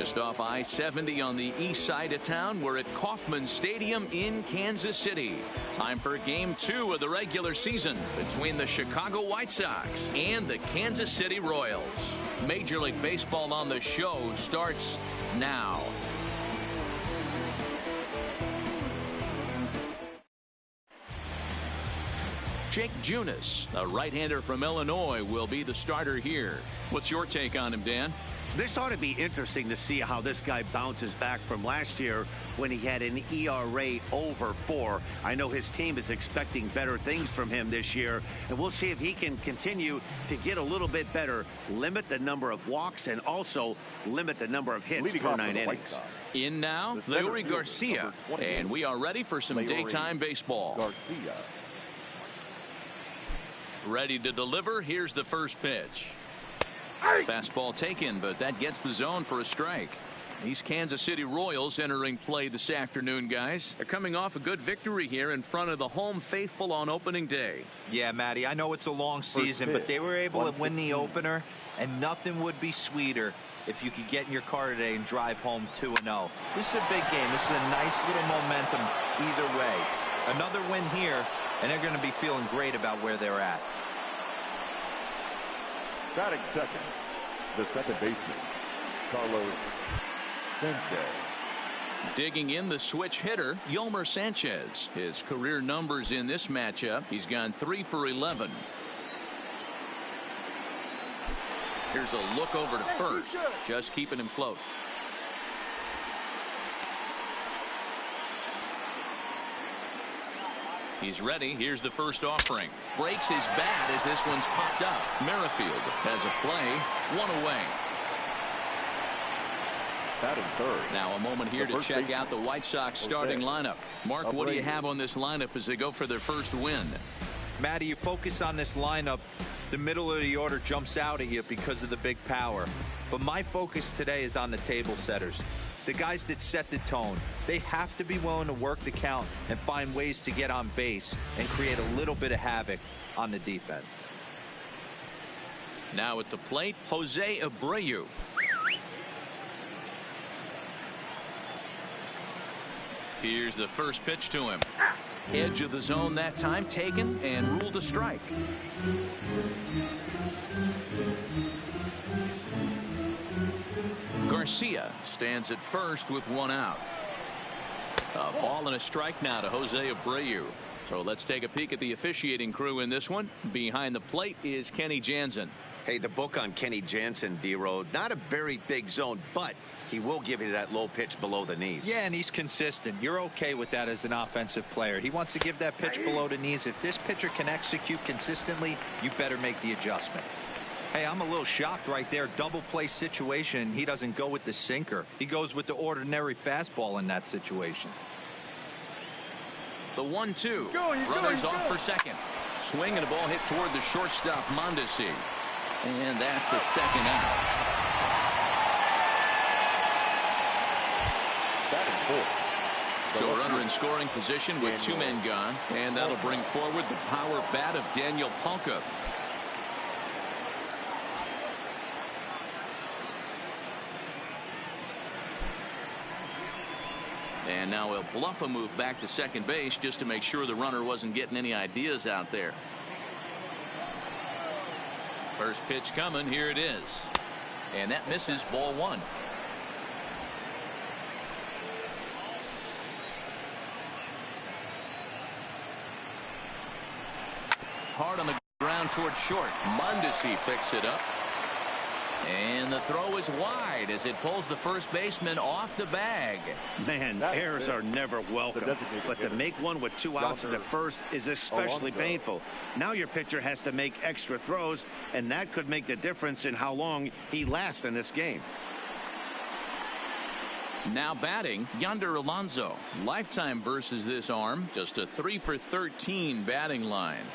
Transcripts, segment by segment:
Just off I-70 on the east side of town. We're at Kauffman Stadium in Kansas City. Time for Game 2 of the regular season between the Chicago White Sox and the Kansas City Royals. Major League Baseball on the show starts now. Jake Junis, a right-hander from Illinois, will be the starter here. What's your take on him, Dan? This ought to be interesting to see how this guy bounces back from last year when he had an ERA over 4. I know his team is expecting better things from him this year, and we'll see if he can continue to get a little bit better, limit the number of walks, and also limit the number of hits per 9 innings. In now, Leury Garcia, and we are ready for some daytime baseball. Ready to deliver. Here's the first pitch. Fastball taken, but that gets the zone for a strike. These Kansas City Royals entering play this afternoon, guys. They're coming off a good victory here in front of the home faithful on opening day. Yeah, Matty, I know it's a long season, but they were able to win the opener, and nothing would be sweeter if you could get in your car today and drive home 2-0. This is a big game. This is a nice little momentum either way. Another win here, and they're going to be feeling great about where they're at. Batting second, the second baseman, Carlos Sanchez. Digging in the switch hitter, Yolmer Sanchez. His career numbers in this matchup, he's gone 3 for 11. Here's a look over to first, just keeping him close. He's ready. Here's the first offering. Breaks his bat as this one's popped up. Merrifield has a play. 1 away. Batting third. Now a moment here to check out the White Sox starting lineup. Mark, what do you have on this lineup as they go for their first win? Matty, you focus on this lineup. The middle of the order jumps out at you because of the big power. But my focus today is on the table setters. The guys that set the tone. They have to be willing to work the count and find ways to get on base and create a little bit of havoc on the defense. Now at the plate, Jose Abreu. Here's the first pitch to him. Edge of the zone that time taken and ruled a strike. Garcia stands at first with 1 out. A ball and a strike now to Jose Abreu. So let's take a peek at the officiating crew in this one. Behind the plate is Kenny Jansen. Hey, the book on Kenny Jansen, D-Road, not a very big zone, but he will give you that low pitch below the knees. Yeah, and he's consistent. You're okay with that as an offensive player. He wants to give that pitch below the knees. If this pitcher can execute consistently, you better make the adjustment. Hey, I'm a little shocked right there. Double play situation. He doesn't go with the sinker. He goes with the ordinary fastball in that situation. The 1-2. Runners off for second. Swing and a ball hit toward the shortstop, Mondesi. And that's the second out. Batting fourth. So a runner in scoring position with 2 men gone. And that'll bring forward the power bat of Daniel Palka. And now he'll bluff a move back to second base just to make sure the runner wasn't getting any ideas out there. First pitch coming. Here it is. And that misses, ball 1. Hard on the ground towards short. Mondesi picks it up. And the throw is wide as it pulls the first baseman off the bag. Man, errors are never welcome, but to make one with 2 outs at the first is especially painful. Now your pitcher has to make extra throws, and that could make the difference in how long he lasts in this game. Now batting, Yonder Alonso. Lifetime versus this arm. Just a 3 for 13 batting line.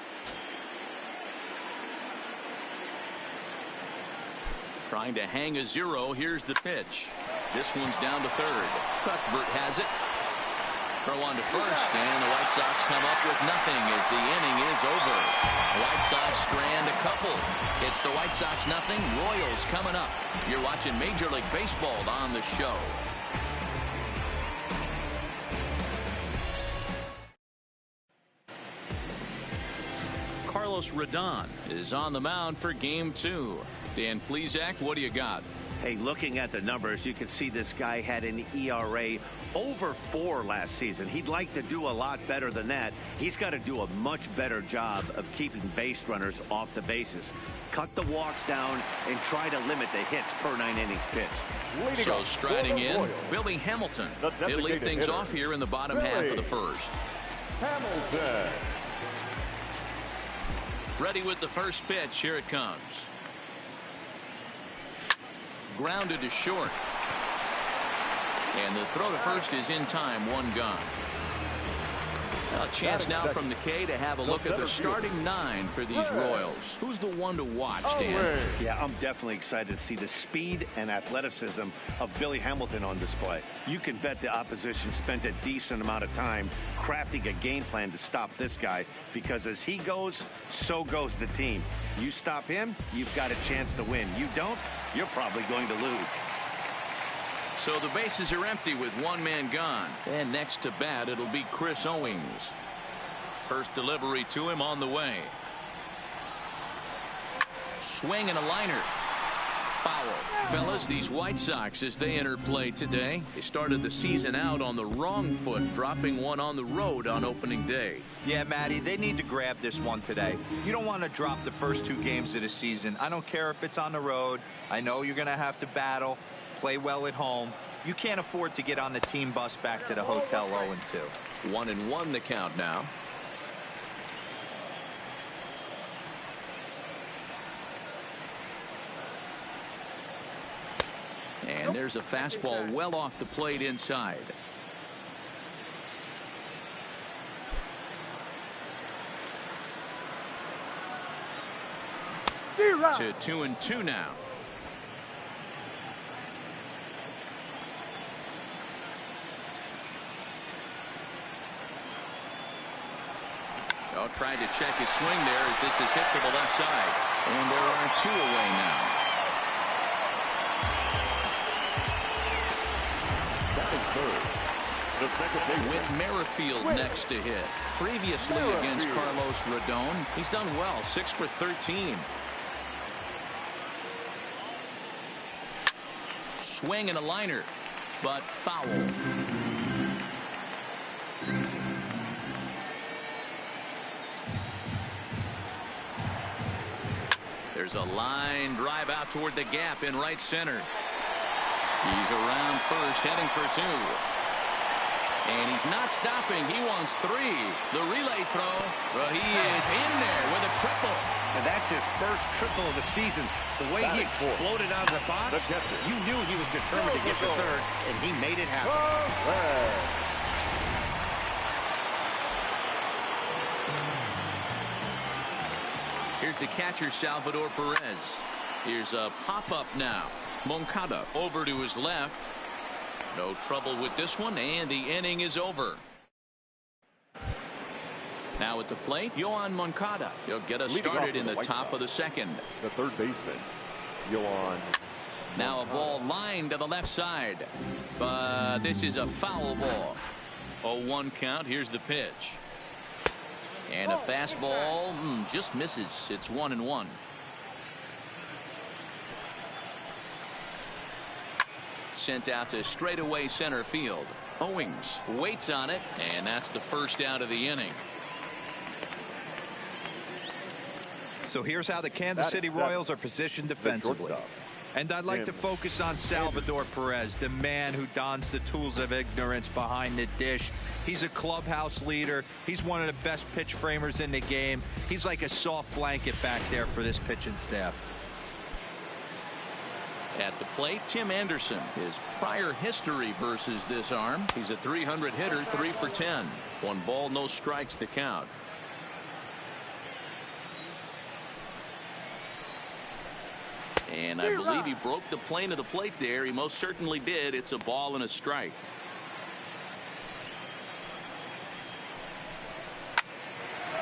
Trying to hang a 0. Here's the pitch. This one's down to third. Cuthbert has it. Throw on to first, and the White Sox come up with nothing as the inning is over. The White Sox strand a couple. It's the White Sox nothing. Royals coming up. You're watching Major League Baseball on the show. Carlos Rodon is on the mound for game 2. Dan Plesac, what do you got? Hey, looking at the numbers, you can see this guy had an ERA over 4 last season. He'd like to do a lot better than that. He's got to do a much better job of keeping base runners off the bases. Cut the walks down and try to limit the hits per 9 innings pitched. So striding in, Billy Hamilton. He'll lead things off here in the bottom half of the first. Hamilton. Ready with the first pitch. Here it comes. Grounded to short. And the throw to first is in time. 1 gone. A chance now from the K to have a look at the starting 9 for these Royals. Who's the one to watch, Dan? Yeah, I'm definitely excited to see the speed and athleticism of Billy Hamilton on display. You can bet the opposition spent a decent amount of time crafting a game plan to stop this guy, because as he goes, so goes the team. You stop him, you've got a chance to win. You don't, you're probably going to lose. So the bases are empty with 1 man gone. And next to bat, it'll be Chris Owings. First delivery to him on the way. Swing and a liner. Foul. Fellas, these White Sox, as they enter play today, they started the season out on the wrong foot, dropping one on the road on opening day. Yeah, Matty, they need to grab this one today. You don't want to drop the first 2 games of the season. I don't care if it's on the road. I know you're going to have to battle. Play well at home. You can't afford to get on the team bus back to the hotel 0-2. 1-1 the count now. And there's a fastball well off the plate inside. To 2-2 now. Tried to check his swing there as this is hit to the left side. And there are 2 away now. That is third. The second baseman. With Merrifield next to hit. Previously against Carlos Rodon, he's done well, 6 for 13. Swing and a liner, but foul. There's a line drive out toward the gap in right center. He's around first, heading for 2. And he's not stopping. He wants 3. The relay throw. Well, he is in there with a triple. And that's his first triple of the season. The way he exploded out of the box, you knew he was determined to get to third, and he made it happen. Here's the catcher, Salvador Perez. Here's a pop-up now. Moncada over to his left. No trouble with this one, and the inning is over. Now at the plate, Yohan Moncada. He'll get us started in the top of the second. The third baseman, Yohan. Now a ball lined to the left side. But this is a foul ball. 0-1 count. Here's the pitch. And a fastball just misses. It's 1-1. Sent out to straightaway center field. Owings waits on it, and that's the first out of the inning. So here's how the Kansas City Royals are positioned defensively. And I'd like to focus on Salvador Perez, the man who dons the tools of ignorance behind the dish. He's a clubhouse leader. He's one of the best pitch framers in the game. He's like a soft blanket back there for this pitching staff. At the plate, Tim Anderson. His prior history versus this arm. He's a 300 hitter, 3 for 10. 1 ball, no strikes the count. And I believe he broke the plane of the plate there. He most certainly did. It's a ball and a strike.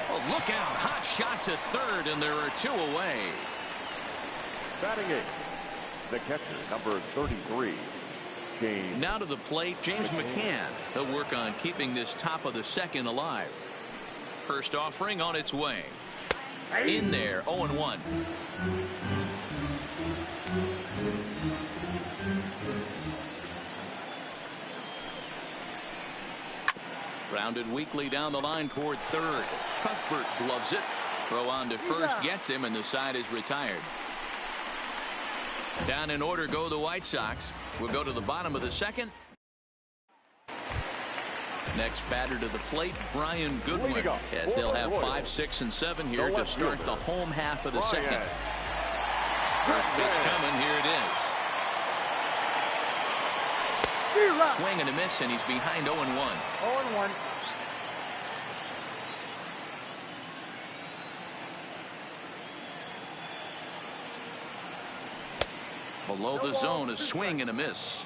Oh, look out. Hot shot to third, and there are 2 away. Batting 8, The catcher, number 33, James. Now to the plate, James McCann. He'll work on keeping this top of the second alive. First offering on its way. In there, 0-1. Grounded weakly down the line toward third. Cuthbert gloves it. Throw on to first, gets him, and the side is retired. Down in order go the White Sox. We'll go to the bottom of the second. Next batter to the plate, Brian Goodwin, as they'll have 5, 6, and 7 here to start the home half of the second. First pitch coming, here it is. Swing and a miss, and he's behind 0-1. 0-1. Below the zone, a swing and a miss.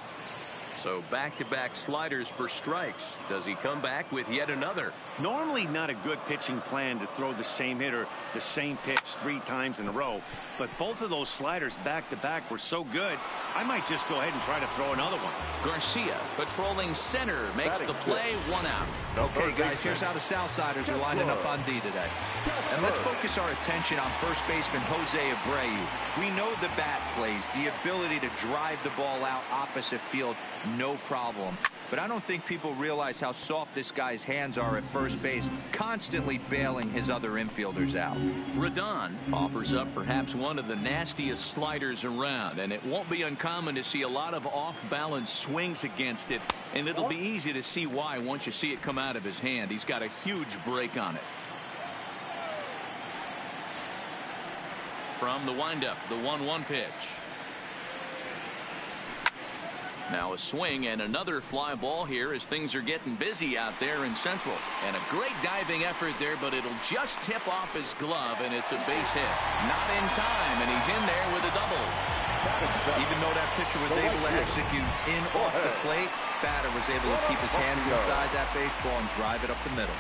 So back-to-back sliders for strikes. Does he come back with yet another? Normally not a good pitching plan to throw the same hitter the same pitch 3 times in a row, but both of those sliders back-to-back were so good, I might just go ahead and try to throw another one. Garcia patrolling center makes the play, 1 out. Okay, guys, here's how the Southsiders are lining up on D today. And let's focus our attention on first baseman Jose Abreu. We know the bat plays, the ability to drive the ball out opposite field, no problem. But I don't think people realize how soft this guy's hands are at first base, constantly bailing his other infielders out. Rodon offers up perhaps one of the nastiest sliders around, and it won't be uncommon to see a lot of off-balance swings against it, and it'll be easy to see why once you see it come out of his hand. He's got a huge break on it. From the windup, the 1-1 pitch. Now a swing and another fly ball here as things are getting busy out there in Central. And a great diving effort there, but it'll just tip off his glove, and it's a base hit. Not in time, and he's in there with a double. Even though that pitcher was able to execute in off the plate, batter was able to keep his hands inside that baseball and drive it up the middle.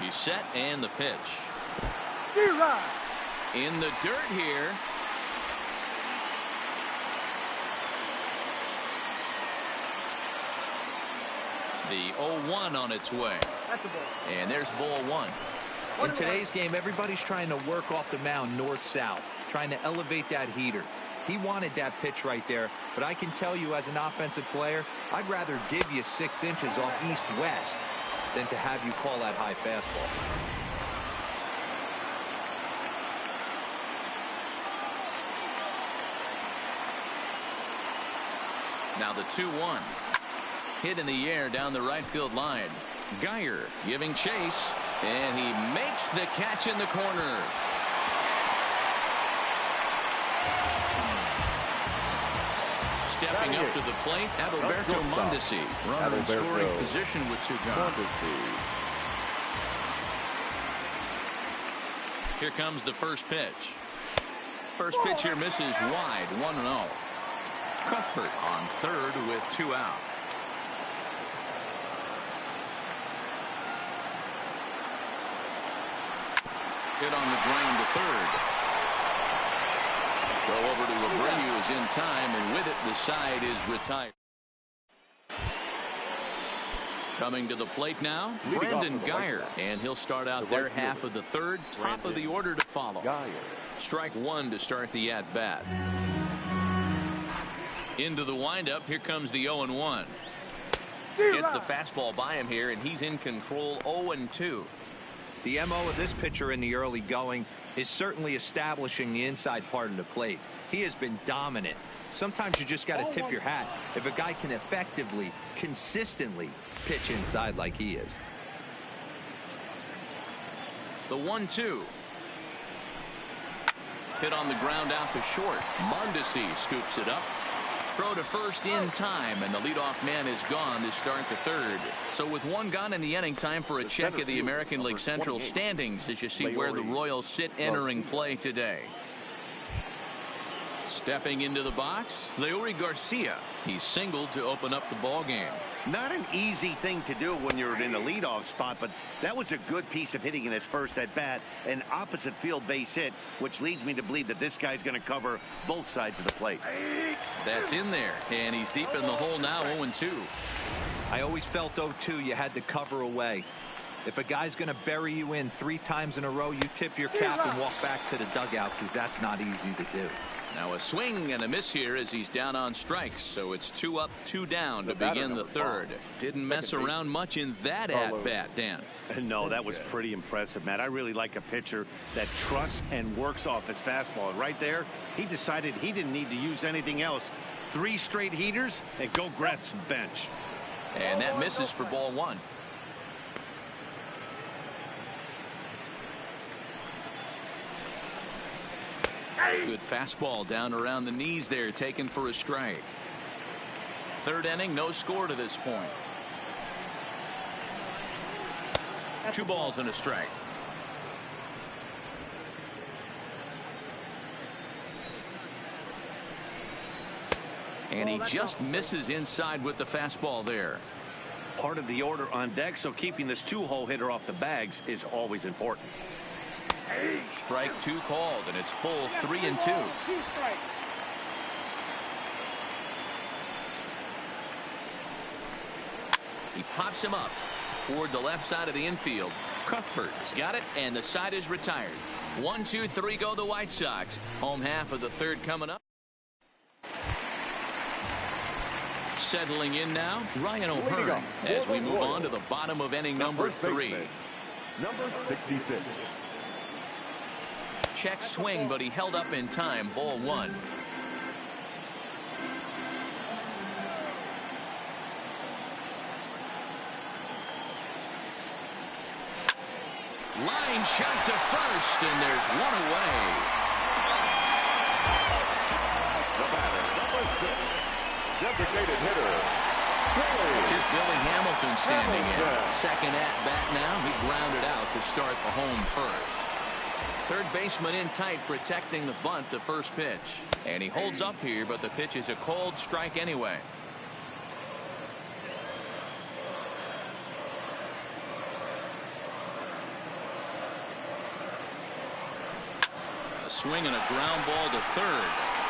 He's set, and the pitch. In the dirt here. The 0-1 on its way. And there's ball 1. In today's game, everybody's trying to work off the mound north-south, trying to elevate that heater. He wanted that pitch right there, but I can tell you as an offensive player, I'd rather give you 6 inches off east-west than to have you call that high fastball. Now the 2-1. Hit in the air down the right field line. Geyer giving chase, and he makes the catch in the corner. Stepping up to the plate, Adalberto Mondesi. Runner in scoring position with Sugan. Here comes the first pitch. First pitch here misses wide, 1-0. Cuthbert on third with 2 out. Hit on the ground to third. Go over to Abreu is in time, and with it the side is retired. Coming to the plate now, Brandon Geyer, and he'll start out their half of the third. Top of the order to follow. Strike 1 to start the at-bat. Into the windup, here comes the 0-1. Gets the fastball by him here, and he's in control. 0-2. The MO of this pitcher in the early going is certainly establishing the inside part of the plate. He has been dominant. Sometimes you just got to tip your hat if a guy can effectively, consistently pitch inside like he is. The 1-2. Hit on the ground out to short. Mondesi scoops it up. Throw to first in time, and the leadoff man is gone to start the third. So with 1 gone in the inning, time for a check of the American League Central standings as you see where the Royals sit entering play today. Stepping into the box, Leury Garcia. He singled to open up the ball game. Not an easy thing to do when you're in a leadoff spot, but that was a good piece of hitting in his first at bat, an opposite field base hit, which leads me to believe that this guy's going to cover both sides of the plate. That's in there, and he's deep in the hole now, 0-2. I always felt 0-2 you had to cover away. If a guy's going to bury you in 3 times in a row, you tip your cap and walk back to the dugout, because that's not easy to do. Now a swing and a miss here as he's down on strikes, so it's 2 up, 2 down to begin the third. Didn't mess around much in that at-bat, Dan. No, that was pretty impressive, Matt. I really like a pitcher that trusts and works off his fastball. And right there, he decided he didn't need to use anything else. 3 straight heaters and go grab some bench. And that misses for ball 1. Good fastball down around the knees there, taken for a strike. Third inning, no score to this point. 2 balls and a strike. And he just misses inside with the fastball there. Part of the order on deck, so keeping this 2-hole hitter off the bags is always important. Strike 2 called, and it's full 3-2. He pops him up toward the left side of the infield. Cuthbert's got it, and the side is retired. 1, 2, 3 go the White Sox. Home half of the third coming up. Settling in now, Ryan O'Hearn, as we move on to the bottom of inning number 3. Number 66. Check swing, but he held up in time. Ball 1. Line shot to first, and there's 1 away. The batter, number 6, designated hitter. Here's Billy Hamilton standing in. Second at bat now. He grounded out to start the home first. Third baseman in tight, protecting the bunt, the first pitch. And he holds up here, but the pitch is a called strike anyway. A swing and a ground ball to third.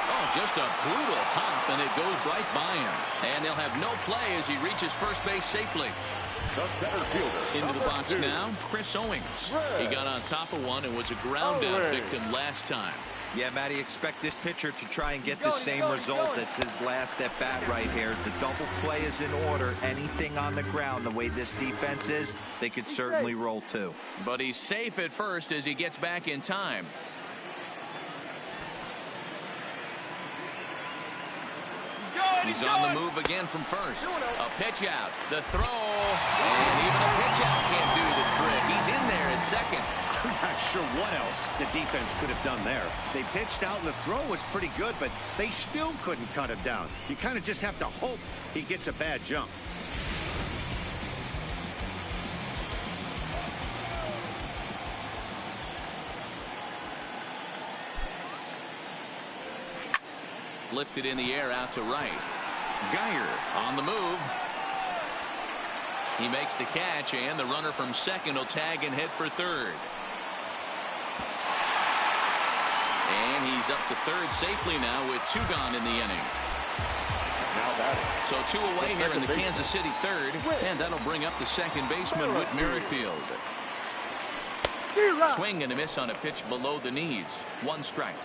Oh, just a brutal pop, and it goes right by him. And they'll have no play as he reaches first base safely. The center fielder. Into the box now, Chris Owings. He got on top of one and was a ground out victim last time. Yeah, Matty, expect this pitcher to try and get the same result as his last at bat right here. The double play is in order. Anything on the ground, the way this defense is, they could certainly roll too. But he's safe at first as he gets back in time. He's on the move again from first. A pitch out. The throw. And even a pitch out can't do the trick. He's in there at second. I'm not sure what else the defense could have done there. They pitched out and the throw was pretty good, but they still couldn't cut him down. You kind of just have to hope he gets a bad jump. Lifted in the air out to right. Geyer on the move. He makes the catch, and the runner from second will tag and head for third. And he's up to third safely now with 2 gone in the inning. So 2 away here in the Kansas City third, and that'll bring up the second baseman, Whit Merrifield. Swing and a miss on a pitch below the knees. 1 strike.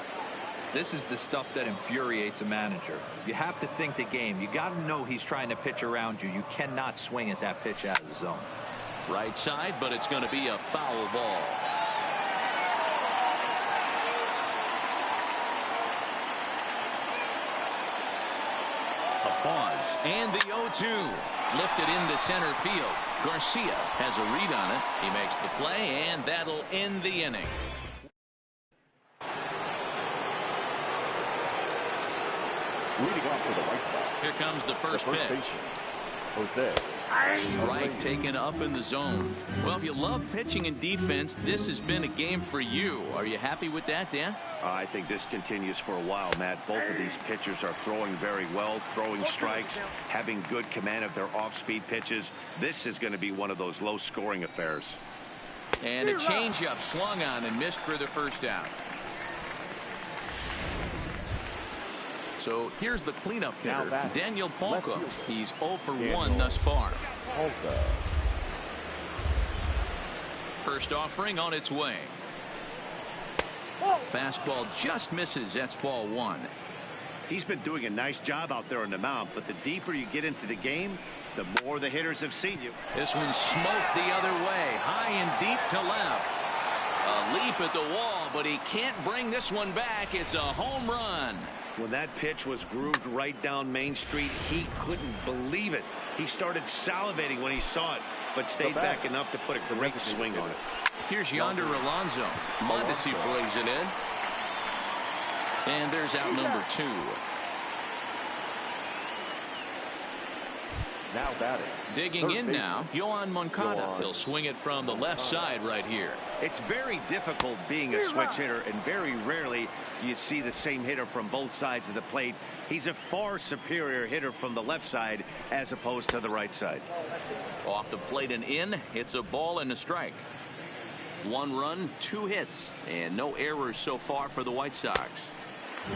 This is the stuff that infuriates a manager. You have to think the game. You got to know he's trying to pitch around you. You cannot swing at that pitch out of the zone. Right side, but it's going to be a foul ball. A pause, and the 0-2. Lifted into center field. Garcia has a read on it. He makes the play, and that'll end the inning. Leading off for the White Sox. Here comes the first pitch. Jose Strike taken up in the zone. Well, if you love pitching and defense, this has been a game for you. Are you happy with that, Dan? I think this continues for a while, Matt. Both of these pitchers are throwing very well, throwing strikes, having good command of their off-speed pitches. This is going to be one of those low-scoring affairs. And a changeup swung on and missed for the first out. So here's the cleanup hitter, Daniel Polka. He's 0 for 1 thus far. First offering on its way. Fastball just misses. That's ball 1. He's been doing a nice job out there on the mound, but the deeper you get into the game, the more the hitters have seen you. This one smoked the other way, high and deep to left. A leap at the wall, but he can't bring this one back. It's a home run. When that pitch was grooved right down Main Street, he couldn't believe it. He started salivating when he saw it, but stayed back enough to put a great swing on it. Here's Yonder Alonso. Mondesi brings it in. And there's out number 2. Now batting. Digging in now, Yohan Moncada. He'll swing it from the left side right here. It's very difficult being a switch hitter, and very rarely you see the same hitter from both sides of the plate. He's a far superior hitter from the left side as opposed to the right side. Off the plate and in. It's a ball and a strike. 1 run, 2 hits, and no errors so far for the White Sox.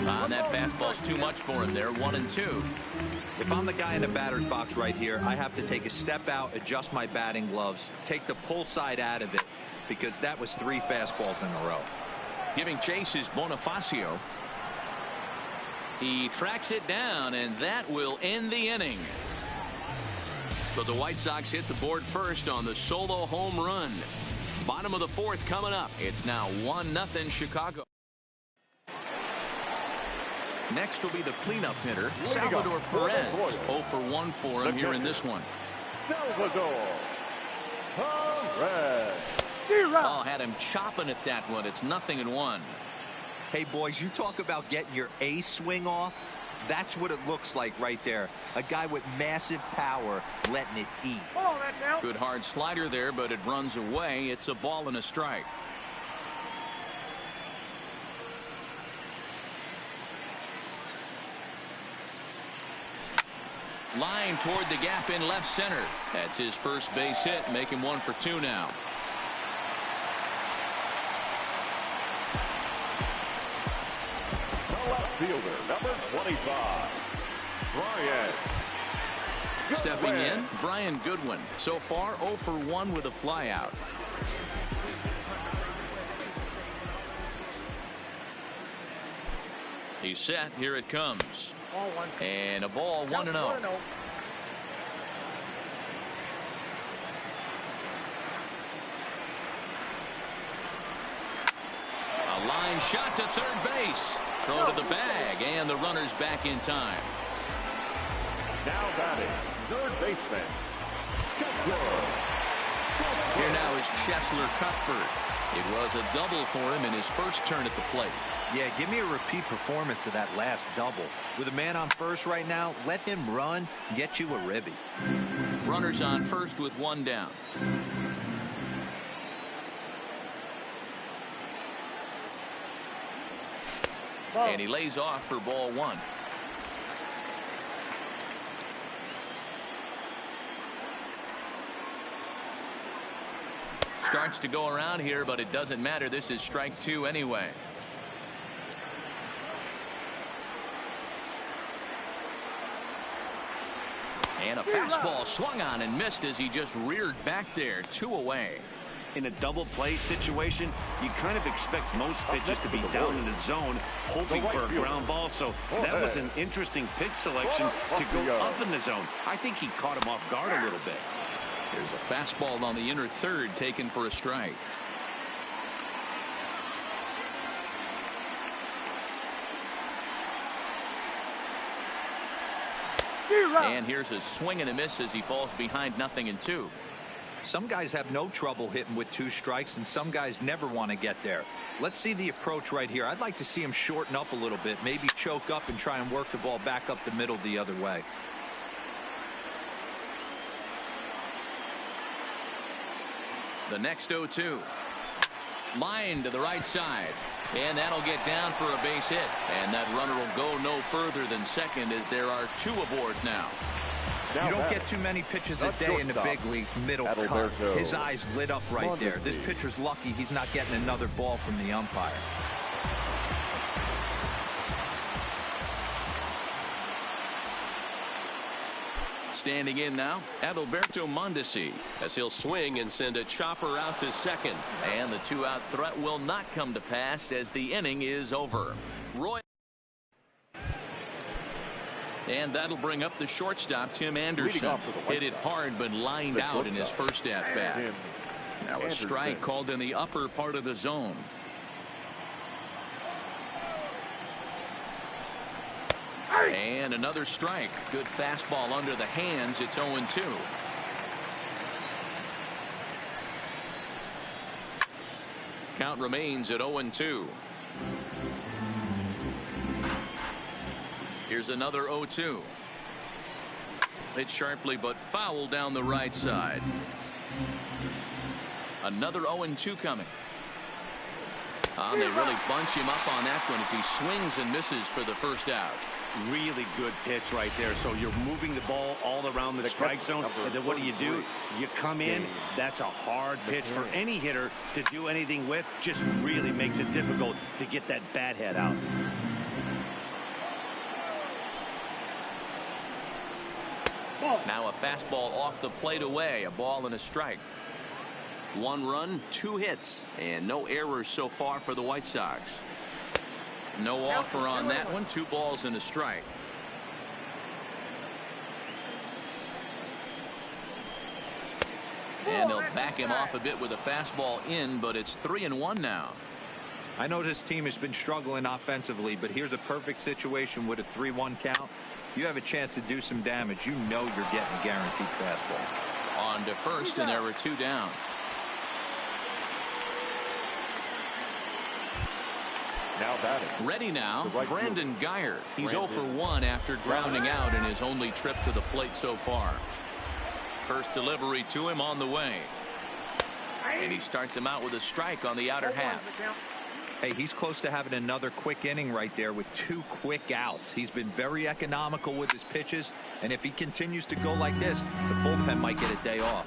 That fastball's too much for him there. 1 and 2. If I'm the guy in the batter's box right here, I have to take a step out, adjust my batting gloves, take the pull side out of it, because that was 3 fastballs in a row. Giving chase is Bonifacio. He tracks it down, and that will end the inning. So the White Sox hit the board first on the solo home run. Bottom of the 4th coming up. It's now 1-0 Chicago. Next will be the cleanup hitter, Salvador Perez. 0 for 1 for him here in this one. Salvador Perez. Oh, had him chopping at that one. It's 0-1. Hey, boys, you talk about getting your A swing off. That's what it looks like right there. A guy with massive power letting it eat. Good hard slider there, but it runs away. It's a ball and a strike. Line toward the gap in left center. That's his first base hit, making 1 for 2 now. The left fielder, number 25, Brian. Stepping in, Brian Goodwin. So far, 0 for 1 with a flyout. He's set. Here it comes. And a ball, 1-0. A line shot to third base. Throw to the bag, and the runner's back in time. Now batting, third baseman, Chesler. Here now is Chesler Cuthbert. It was a double for him in his first turn at the plate. Yeah, give me a repeat performance of that last double. With a man on first right now, let him run, get you a ribby. Runners on first with 1 down. And he lays off for ball 1. Starts to go around here, but it doesn't matter. This is strike 2 anyway. And a fastball swung on and missed as he just reared back there. 2 away. In a double play situation, you kind of expect most pitches to be down in the zone, hoping for a ground ball. So that was an interesting pitch selection to go up in the zone. I think he caught him off guard a little bit. There's a fastball on the inner third taken for a strike. And here's a swing and a miss as he falls behind 0-2. Some guys have no trouble hitting with 2 strikes, and some guys never want to get there. Let's see the approach right here. I'd like to see him shorten up a little bit, maybe choke up and try and work the ball back up the middle the other way. The next 0-2. Line to the right side. And that'll get down for a base hit. And that runner will go no further than second as there are 2 aboard now. You don't get too many pitches a day in the big leagues. Middle cut. His eyes lit up right there. This pitcher's lucky he's not getting another ball from the umpire. Standing in now, Adalberto Mondesi, as he'll swing and send a chopper out to second. And the 2-out threat will not come to pass as the inning is over. Roy. And that'll bring up the shortstop, Tim Anderson. Hit it hard, but lined out in his first at-bat. Now a strike called in the upper part of the zone. And another strike. Good fastball under the hands. It's 0-2. Count remains at 0-2. Here's another 0-2. Hit sharply but foul down the right side. Another 0-2 coming. They really bunch him up on that one as he swings and misses for the first out. Really good pitch right there. So you're moving the ball all around the strike zone, and then what do? You come in. That's a hard pitch for any hitter to do anything with. Just really makes it difficult to get that bat head out. Now a fastball off the plate away. A ball and a strike. 1 run, 2 hits, and no errors so far for the White Sox. No offer on that one. 2 balls and a strike. And they'll back him off a bit with a fastball in, but it's 3-1 now. I know this team has been struggling offensively, but here's a perfect situation with a 3-1 count. You have a chance to do some damage. You know you're getting a guaranteed fastball. On to first, and there were 2 down. Now batting. Ready now, Brandon Guyer. He's 0 for 1 after grounding out in his only trip to the plate so far. First delivery to him on the way. And he starts him out with a strike on the outer half. Hey, he's close to having another quick inning right there with 2 quick outs. He's been very economical with his pitches, and if he continues to go like this, the bullpen might get a day off.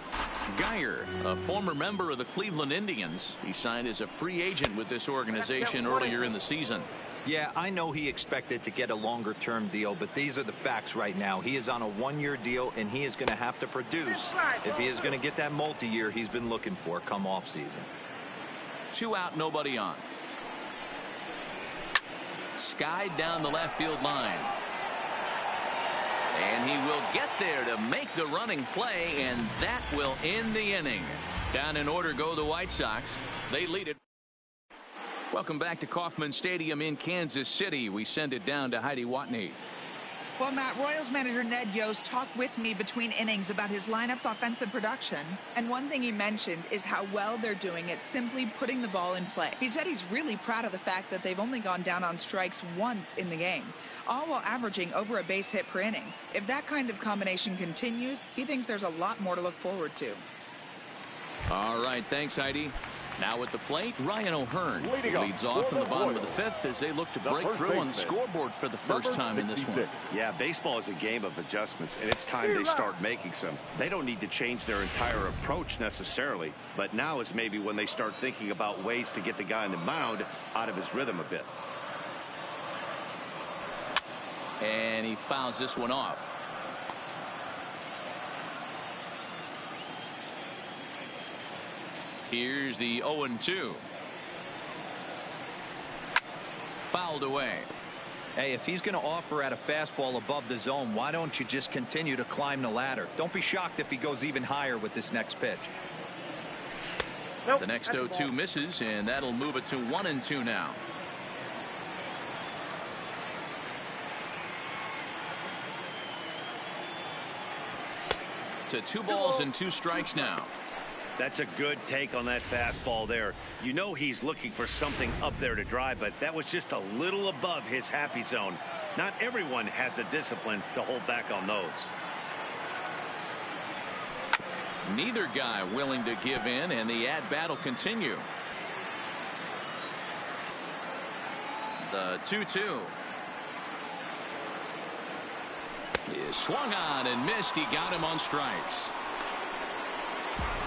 Guyer, a former member of the Cleveland Indians. He signed as a free agent with this organization earlier in the season. Yeah, I know he expected to get a longer-term deal, but these are the facts right now. He is on a 1-year deal, and he is going to have to produce if he is going to get that multi-year he's been looking for come off season. 2 out, nobody on. Skied down the left field line. And he will get there to make the running play, and that will end the inning. Down in order go the White Sox. They lead it. Welcome back to Kauffman Stadium in Kansas City. We send it down to Heidi Watney. Well, Matt, Royals manager Ned Yost talked with me between innings about his lineup's offensive production. And one thing he mentioned is how well they're doing at simply putting the ball in play. He said he's really proud of the fact that they've only gone down on strikes once in the game, all while averaging over a base hit per inning. If that kind of combination continues, he thinks there's a lot more to look forward to. All right, thanks, Heidi. Now at the plate, Ryan O'Hearn leads off in the bottom of the 5th as they look to break through on the scoreboard for the first time in this one. Yeah, baseball is a game of adjustments, and it's time they start making some. They don't need to change their entire approach necessarily, but now is maybe when they start thinking about ways to get the guy on the mound out of his rhythm a bit. And he fouls this one off. Here's the 0-2. Fouled away. Hey, if he's going to offer at a fastball above the zone, why don't you just continue to climb the ladder? Don't be shocked if he goes even higher with this next pitch. Nope, the next 0-2 misses, and that'll move it to 1-2 now. To 2 balls and 2 strikes now. That's a good take on that fastball there. You know he's looking for something up there to drive, but that was just a little above his happy zone. Not everyone has the discipline to hold back on those. Neither guy willing to give in, and the at-bat will continue. The 2-2 is swung on and missed. He got him on strikes.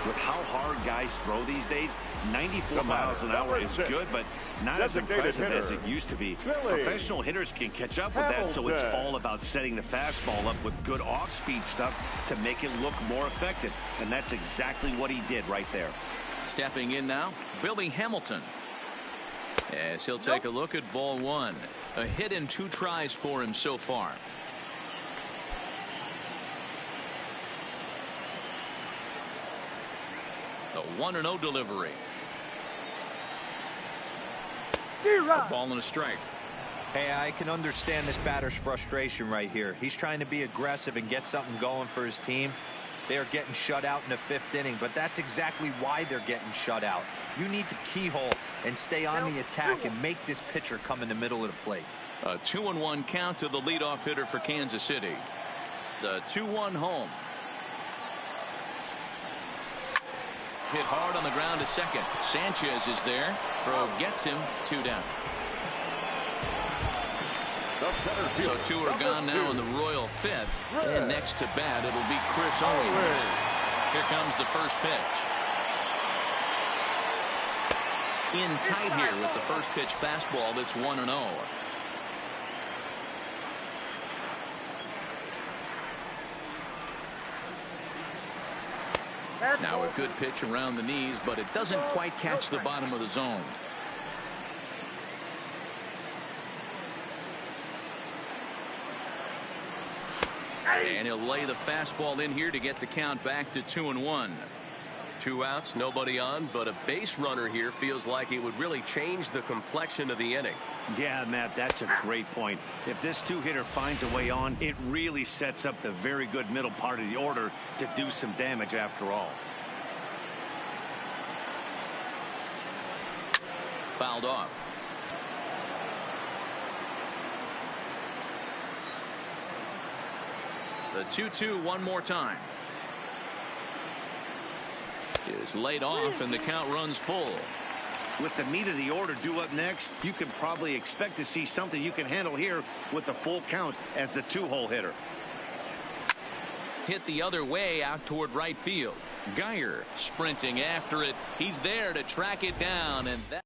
With how hard guys throw these days, 94 miles an hour is good, but not as impressive as it used to be. Professional hitters can catch up with that, so it's all about setting the fastball up with good off-speed stuff to make it look more effective, and that's exactly what he did right there. Stepping in now, Billy Hamilton. As he'll take a look at ball one. A hit in 2 tries for him so far. The 1-0 delivery. A ball and a strike. Hey, I can understand this batter's frustration right here. He's trying to be aggressive and get something going for his team. They are getting shut out in the 5th inning, but that's exactly why they're getting shut out. You need to keyhole and stay on the attack and make this pitcher come in the middle of the plate. A 2-1 count to the leadoff hitter for Kansas City. The 2-1 home. Hit hard on the ground to second. Sanchez is there. Throw gets him. 2 down. So 2 are gone now in the Royal 5th. And next to bat, it'll be Chris Owings. Here comes the first pitch. In tight here with the first pitch fastball that's 1-0. Now a good pitch around the knees, but it doesn't quite catch the bottom of the zone. And he'll lay the fastball in here to get the count back to 2-1. 2 outs, nobody on, but a base runner here feels like it would really change the complexion of the inning. Yeah, Matt, that's a great point. If this 2-hitter finds a way on, it really sets up the very good middle part of the order to do some damage after all. Fouled off. The 2-2 one more time. Is laid off and the count runs full. With the meat of the order due up next, you can probably expect to see something you can handle here with the full count as the 2-hole hitter. Hit the other way out toward right field. Geyer sprinting after it. He's there to track it down, and that.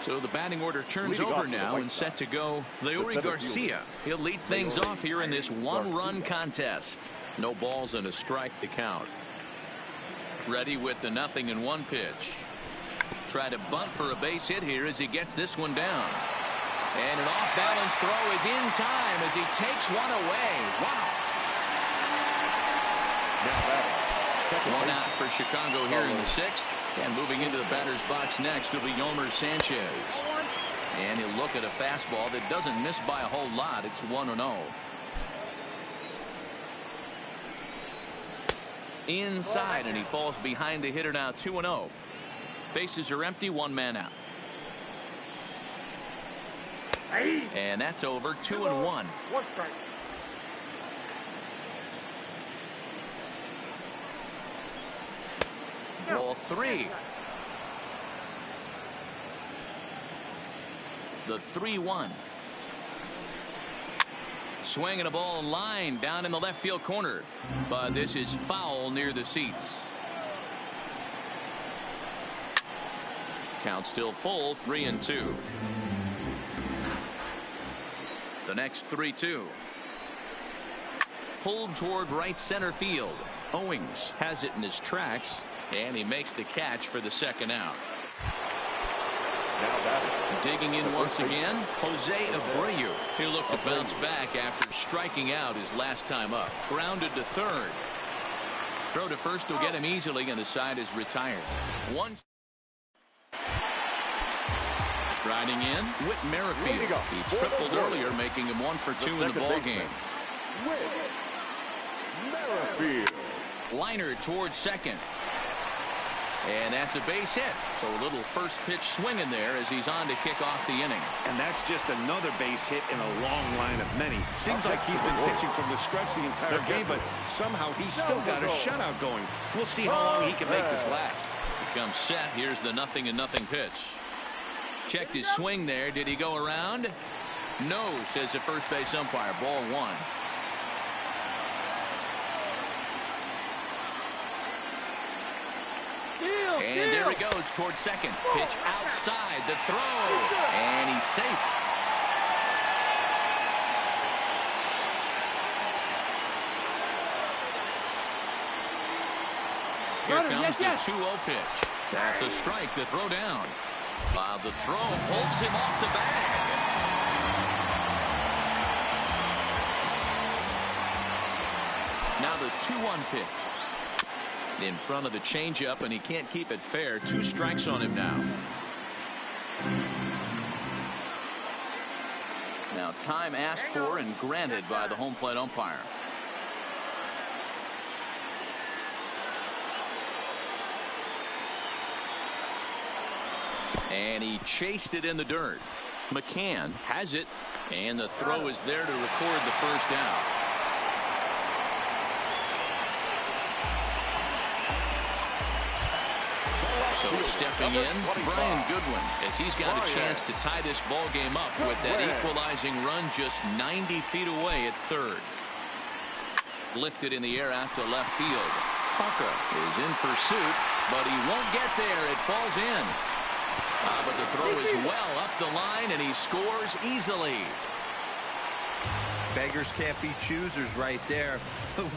So the batting order turns over now and set to go. Leury Garcia. He'll lead things off here in this 1-run contest. No balls and a strike to count. Ready with the 0-1 pitch. Try to bunt for a base hit here as he gets this one down. And an off-balance throw is in time as he takes one away. Wow. One out for Chicago here in the 6th. And moving into the batter's box next will be Yomer Sanchez. And he'll look at a fastball that doesn't miss by a whole lot. It's 1-0. Inside, and he falls behind the hitter now. 2-0. Bases are empty. 1 man out. And that's over. 2-1. 1 strike. Ball 3. The 3-1. Swinging a ball in line down in the left field corner. But this is foul near the seats. Count still full. 3-2. The next 3-2. Pulled toward right center field. Owings has it in his tracks, and he makes the catch for the 2nd out. Digging in once again, Jose Abreu. He'll look to bounce back after striking out his last time up. Grounded to 3rd. Throw to 1st will get him easily, and the side is retired. 1. Striding in, Whit Merrifield. He tripled earlier, making him 1 for 2 in the ballgame. Merrifield. Liner towards 2nd. And that's a base hit. So a little first pitch swing in there as he's on to kick off the inning. And that's just another base hit in a long line of many. Seems like he's been pitching from the stretch the entire game, but somehow he's still got a shutout going. We'll see how long he can make this last. Comes set. Here's the 0-0 pitch. Checked his swing there. Did he go around? No, says the first base umpire. Ball 1. And there he goes towards second. Pitch outside the throw. And he's safe. Here comes the 2-0 pitch. That's a strike. The throw down. The throw holds him off the bag. Now the 2-1 pitch. In front of the changeup, and he can't keep it fair. 2 strikes on him now. Now time asked for and granted by the home plate umpire. And he chased it in the dirt. McCann has it, and the throw is there to record the first down. So stepping in, Brian Goodwin, as he's got a chance to tie this ball game up with that equalizing run just 90 feet away at third. Lifted in the air out to left field. Parker is in pursuit, but he won't get there. It falls in. But the throw is well up the line, and he scores easily. Beggars can't be choosers right there.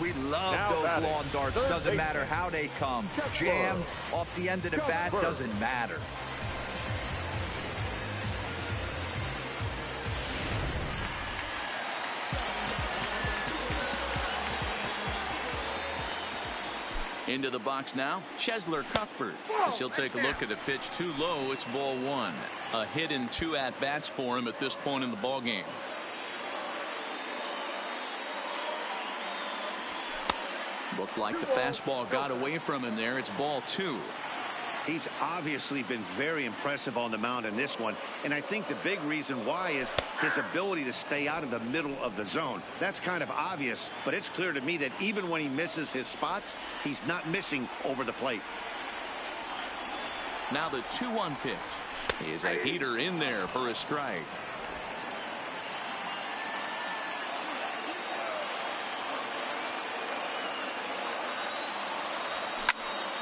We love those lawn darts. Doesn't matter how they come. Jammed off the end of the bat, doesn't matter. Into the box now, Chesler Cuthbert. As he'll take a look at a pitch too low, it's ball 1. A hit in 2 at-bats for him at this point in the ball game. Looked like the fastball got away from him there. It's ball 2. He's obviously been very impressive on the mound in this one, and I think the big reason why is his ability to stay out of the middle of the zone. That's kind of obvious, but it's clear to me that even when he misses his spots, he's not missing over the plate. Now the 2-1 pitch is a heater in there for a strike.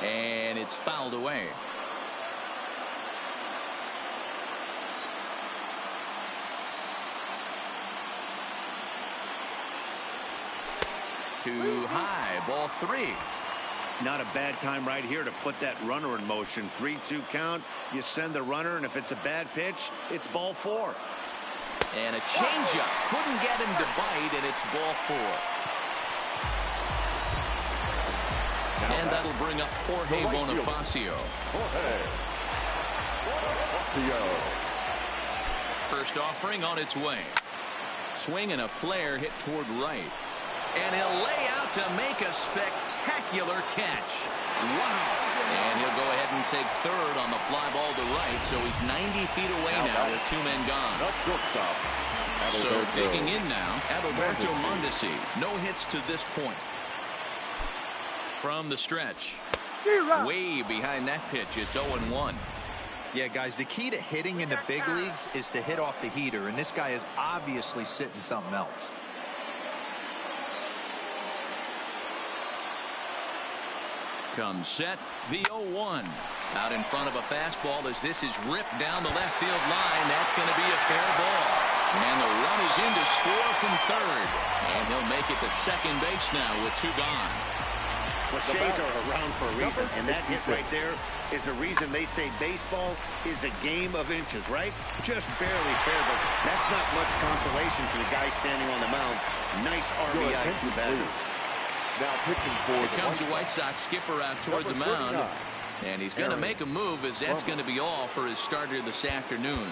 And it's fouled away. Too high. Ball 3. Not a bad time right here to put that runner in motion. 3-2 count. You send the runner, and if it's a bad pitch, it's ball 4. And a changeup. Couldn't get him to bite, and it's ball 4. And that'll bring up Jorge Bonifacio. First offering on its way. Swing and a flare hit toward right. And he'll lay out to make a spectacular catch. Wow. And he'll go ahead and take third on the fly ball to right. So he's 90 feet away now with 2 men gone. So digging in now, Adalberto Mondesi. No hits to this point. From the stretch. Way behind that pitch. It's 0-1. Yeah, guys, the key to hitting in the big leagues is to hit off the heater, and this guy is obviously sitting something else. Comes set, the 0-1. Out in front of a fastball as this is ripped down the left field line. That's going to be a fair ball. And the run is in to score from third. And he'll make it to second base now with 2 gone. Cliches are around for a reason, and that hit right there is a reason they say baseball is a game of inches, right? Just barely fair, but that's not much consolation for the guy standing on the mound. Nice RBI to the batter. Now pitching for Here comes the White Sox skipper out toward the mound, and he's going to make a move as that's going to be all for his starter this afternoon.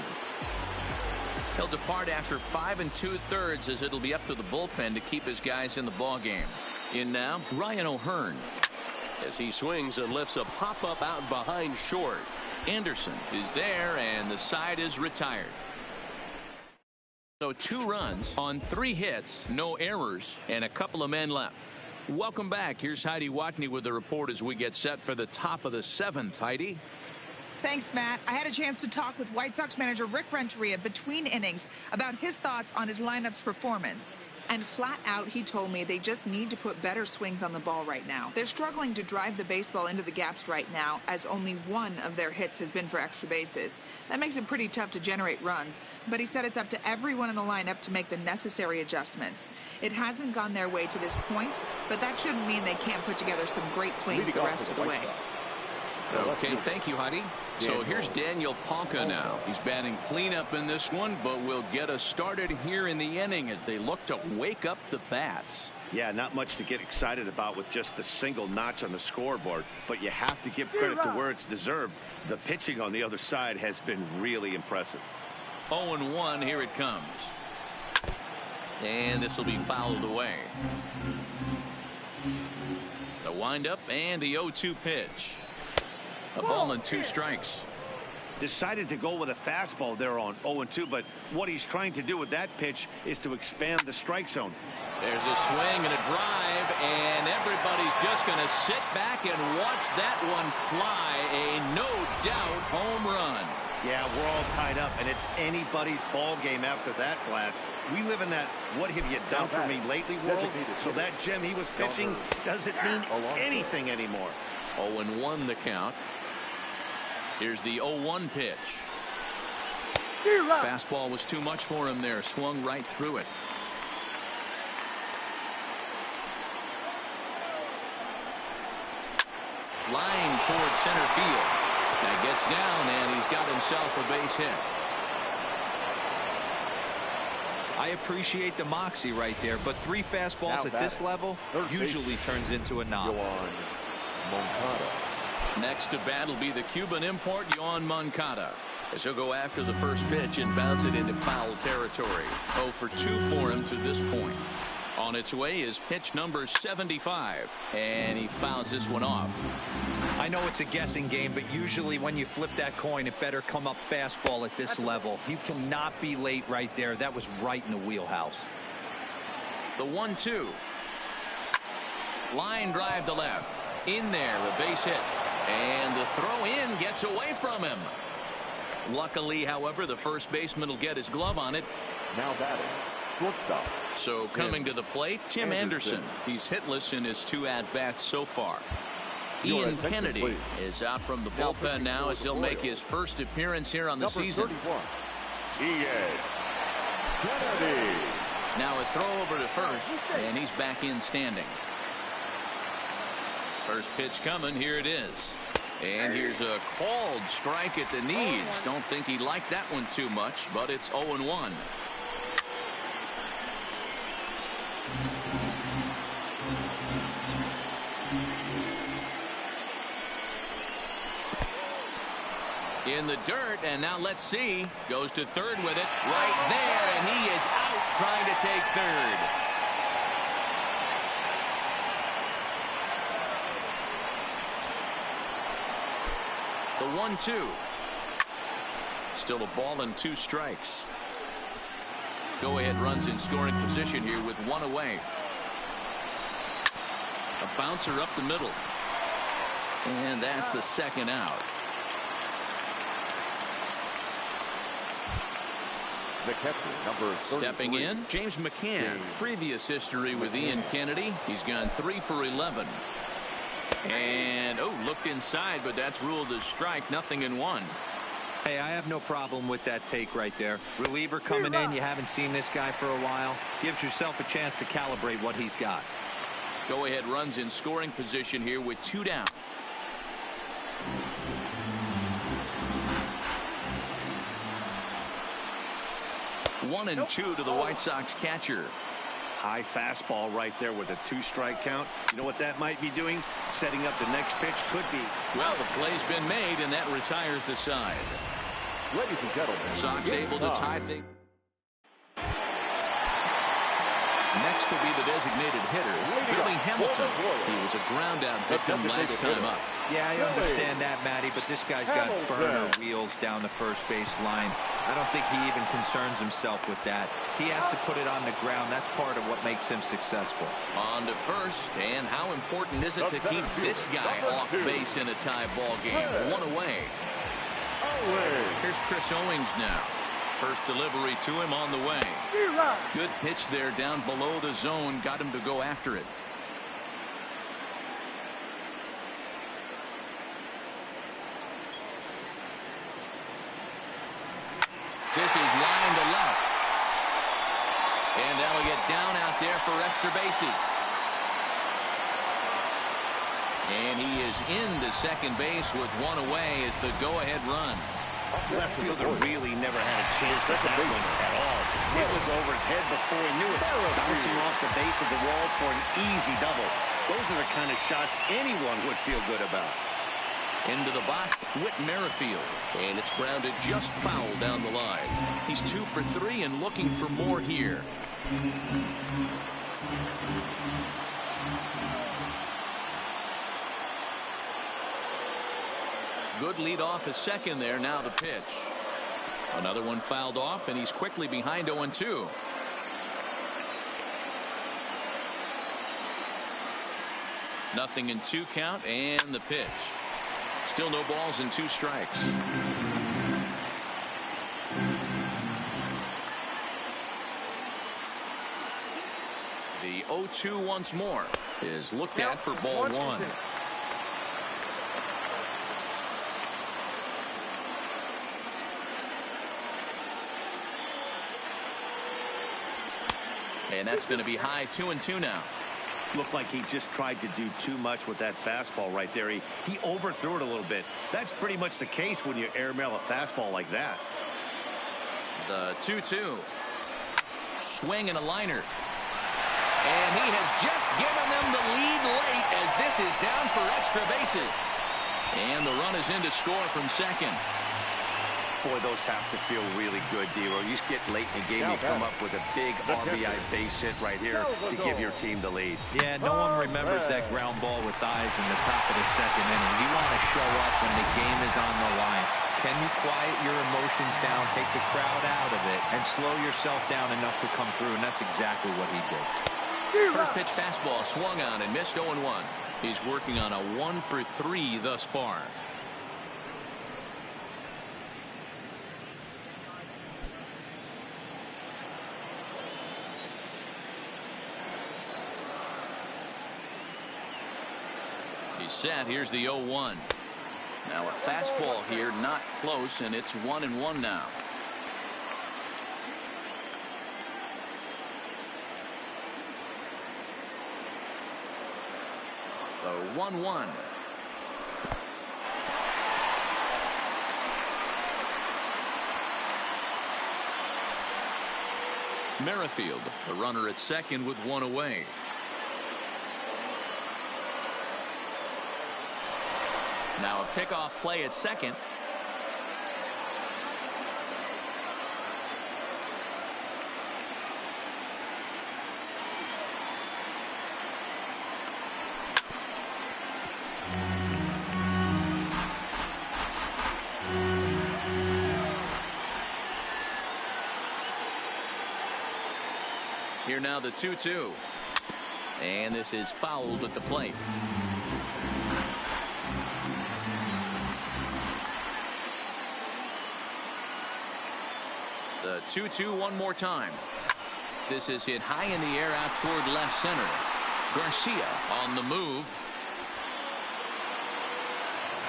He'll depart after 5 2/3 as it'll be up to the bullpen to keep his guys in the ball game. In now, Ryan O'Hearn. as he swings and lifts a pop-up out behind short. Anderson is there, and the side is retired. So 2 runs on 3 hits, no errors, and a couple of men left. Welcome back. Here's Heidi Watney with the report as we get set for the top of the 7th. Heidi? Thanks, Matt. I had a chance to talk with White Sox manager Rick Renteria between innings about his thoughts on his lineup's performance. And flat out, he told me they just need to put better swings on the ball right now. They're struggling to drive the baseball into the gaps right now, as only 1 of their hits has been for extra bases. That makes it pretty tough to generate runs, but he said it's up to everyone in the lineup to make the necessary adjustments. It hasn't gone their way to this point, but that shouldn't mean they can't put together some great swings the rest of the way. Okay, thank you, Heidi. So here's Daniel Palka now. He's batting cleanup in this one, but will get us started here in the inning as they look to wake up the bats. Yeah, not much to get excited about with just the single notch on the scoreboard, but you have to give credit to where it's deserved. The pitching on the other side has been really impressive. 0-1, here it comes. And this will be fouled away. The windup and the 0-2 pitch. A ball and 2 strikes. Decided to go with a fastball there on 0-2, but what he's trying to do with that pitch is to expand the strike zone. There's a swing and a drive, and everybody's just going to sit back and watch that one fly. A no-doubt home run. Yeah, we're all tied up, and it's anybody's ball game after that blast. We live in that what have you done for me lately world, so that gem he was pitching doesn't mean anything anymore. 0-1 the count. Here's the 0-1 pitch. Fastball was too much for him there. Swung right through it. Line towards center field. That gets down, and he's got himself a base hit. I appreciate the moxie right there, but 3 fastballs at this level usually turns into a knock. Next to bat will be the Cuban import, Yoan Moncada, as he'll go after the first pitch and bounce it into foul territory. 0 for 2 for him to this point. On its way is pitch number 75, and he fouls this one off. I know it's a guessing game, but usually when you flip that coin, it better come up fastball at this level. You cannot be late right there. That was right in the wheelhouse. The 1-2. Line drive to left. In there, a base hit. And the throw in gets away from him. Luckily, however, the first baseman will get his glove on it. Now batting, shortstop. So coming to the plate, Tim Anderson. He's hitless in his 2 at-bats so far. Ian Kennedy is out from the bullpen now as he'll make his first appearance here on the season. Ian Kennedy. Now a throw over to first, and he's back in standing. First pitch coming. Here it is. And here's a called strike at the knees. Don't think he liked that one too much, but it's 0-1. In the dirt, and now let's see. Goes to third with it. Right there, and he is out trying to take third. The 1-2. Still a ball and 2 strikes. Go-ahead runs in scoring position here with 1 away. A bouncer up the middle. And that's the second out. The catcher, number 33. Stepping in, James McCann. Previous history with Ian Kennedy. He's gone 3 for 11. And, looked inside, but that's ruled as strike. Nothing in 1. Hey, I have no problem with that take right there. Reliever coming in. You haven't seen this guy for a while. Gives yourself a chance to calibrate what he's got. Go-ahead runs in scoring position here with 2 down. One and 2 to the White Sox catcher. High fastball right there with a 2-strike count. You know what that might be doing? Setting up the next pitch. Could be. Well, the play's been made, and that retires the side. Ladies and gentlemen, Sox able to tie things. Next will be the designated hitter, Billy Hamilton. He was a ground-out victim last time up. Yeah, I understand that, Matty, but this guy's got burner wheels down the first base line. I don't think he even concerns himself with that. He has to put it on the ground. That's part of what makes him successful. On to first, and how important is it to keep this guy off base in a tie ball game? One away. Here's Chris Owings now. First delivery to him on the way. Good pitch there down below the zone. Got him to go after it. This is line to left. And that'll get down out there for extra bases. And he is into second base with one away as the go-ahead run. Left fielder really never had a chance at that one at all. It was over his head before he knew it. Bouncing off the base of the wall for an easy double. Those are the kind of shots anyone would feel good about. Into the box, Whit Merrifield. And it's grounded just foul down the line. He's 2 for 3 and looking for more here. Good lead off a second there. Now the pitch. Another one fouled off, and he's quickly behind 0-2. Nothing in 2 count, and the pitch. Still no balls and 2 strikes. The 0-2 once more is looked at for ball 1. And that's going to be high 2-2 now. Looked like he just tried to do too much with that fastball right there. He overthrew it a little bit. That's pretty much the case when you airmail a fastball like that. The 2-2. Swing and a liner. And he has just given them the lead late as this is down for extra bases. And the run is in to score from second. Boy, those have to feel really good, D-Row. You get late in the game, you come up with a big RBI base hit right here to give your team the lead. Yeah, no one remembers that ground ball with eyes in the top of the second inning. You want to show up when the game is on the line. Can you quiet your emotions down, take the crowd out of it, and slow yourself down enough to come through? And that's exactly what he did. First pitch fastball swung on and missed 0-1. He's working on a 1 for 3 thus far. He's set. Here's the 0-1. Now a fastball here, not close, and it's 1-1 now. The 1-1. Merrifield, the runner at second with 1 away. Now a pickoff play at second. Here now the 2-2. And this is fouled at the plate. The 2-2 one more time. This is hit high in the air out toward left center. Garcia on the move.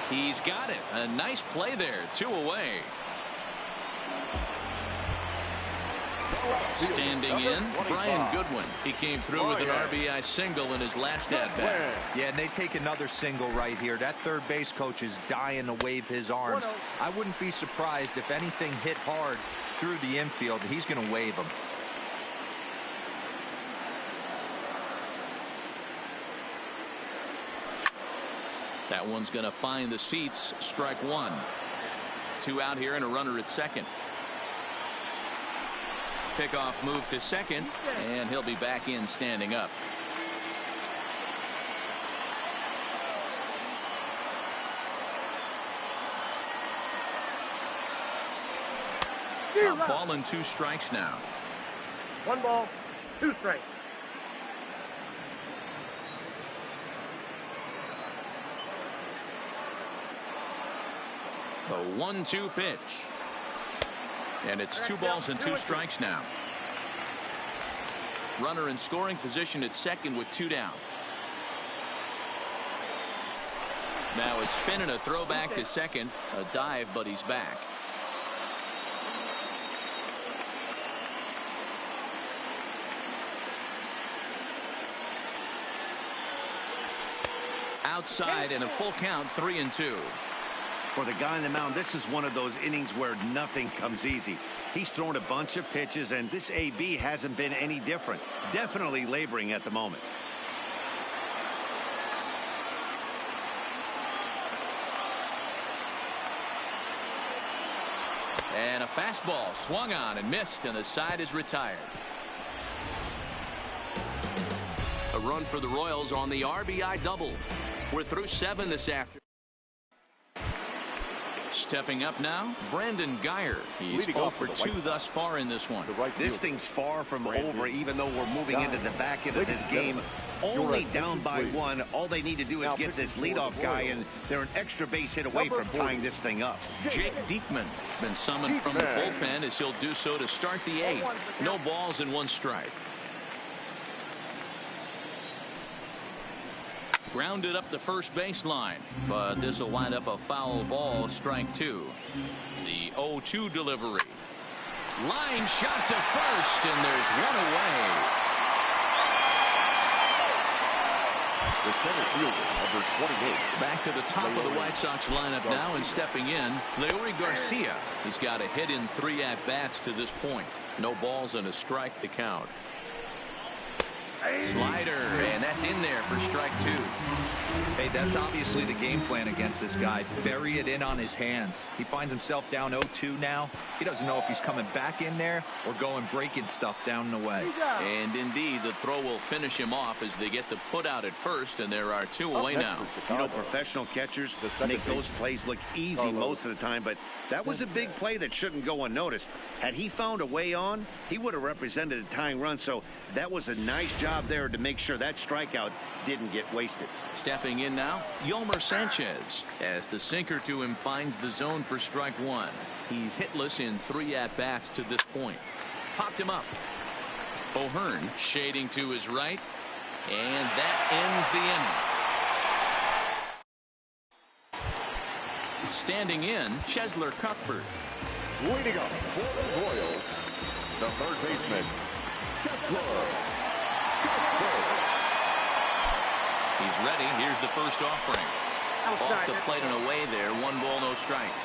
He's got it. A nice play there. 2 away. Standing in, Brian Goodwin. He came through with an RBI single in his last at-bat. Yeah, and they take another single right here. That third base coach is dying to wave his arms. I wouldn't be surprised if anything hit hard through the infield. He's going to wave them. That one's going to find the seats. Strike 1. 2 out here and a runner at second. Pickoff move to second, and he'll be back in standing up. A ball and 2 strikes now. 1 ball, 2 strikes. The 1-2 pitch. And it's 2 balls and 2 strikes now. Runner in scoring position at second with 2 down. Now a spin and a throw back to second. A dive, but he's back. Outside and a full count, 3-2. For the guy on the mound, this is one of those innings where nothing comes easy. He's thrown a bunch of pitches, and this AB hasn't been any different. Definitely laboring at the moment. And a fastball swung on and missed, and the side is retired. A run for the Royals on the RBI double. We're through 7 this afternoon. Stepping up now, Brandon Geyer. He's 0 for 2 thus far in this one. This thing's far from over, even though we're moving into the back end of this game. Only down by 1. All they need to do is get this leadoff guy, and they're an extra base hit away from tying this thing up. Jake Diekman been summoned from the bullpen as he'll do so to start the 8th. No balls and 1 strike. Grounded up the first baseline, but this will wind up a foul ball, strike 2. The 0-2 delivery. Line shot to first, and there's 1 away. The center fielder, number 28. Back to the top of the White Sox lineup now, and stepping in, Leury Garcia. He's got a hit in 3 at-bats to this point. No balls and a strike to count. Slider, and that's in there for strike 2. Hey, that's obviously the game plan against this guy. Bury it in on his hands. He finds himself down 0-2 now. He doesn't know if he's coming back in there or going breaking stuff down and away. And indeed, the throw will finish him off as they get the put out at first, and there are 2 away now. You know, professional catchers make those plays look easy most of the time, but that was a big play that shouldn't go unnoticed. Had he found a way on, he would have represented a tying run, so that was a nice job there to make sure that strikeout didn't get wasted. Stepping in now, Yolmer Sanchez, as the sinker to him finds the zone for strike 1. He's hitless in 3 at-bats to this point. Popped him up. O'Hearn shading to his right, and that ends the inning. Standing in, Cheslor Cuthbert. Leading up for the Royals, the third baseman, Cheslor. He's ready. Here's the first offering. Off the plate and away there. 1 ball, no strikes.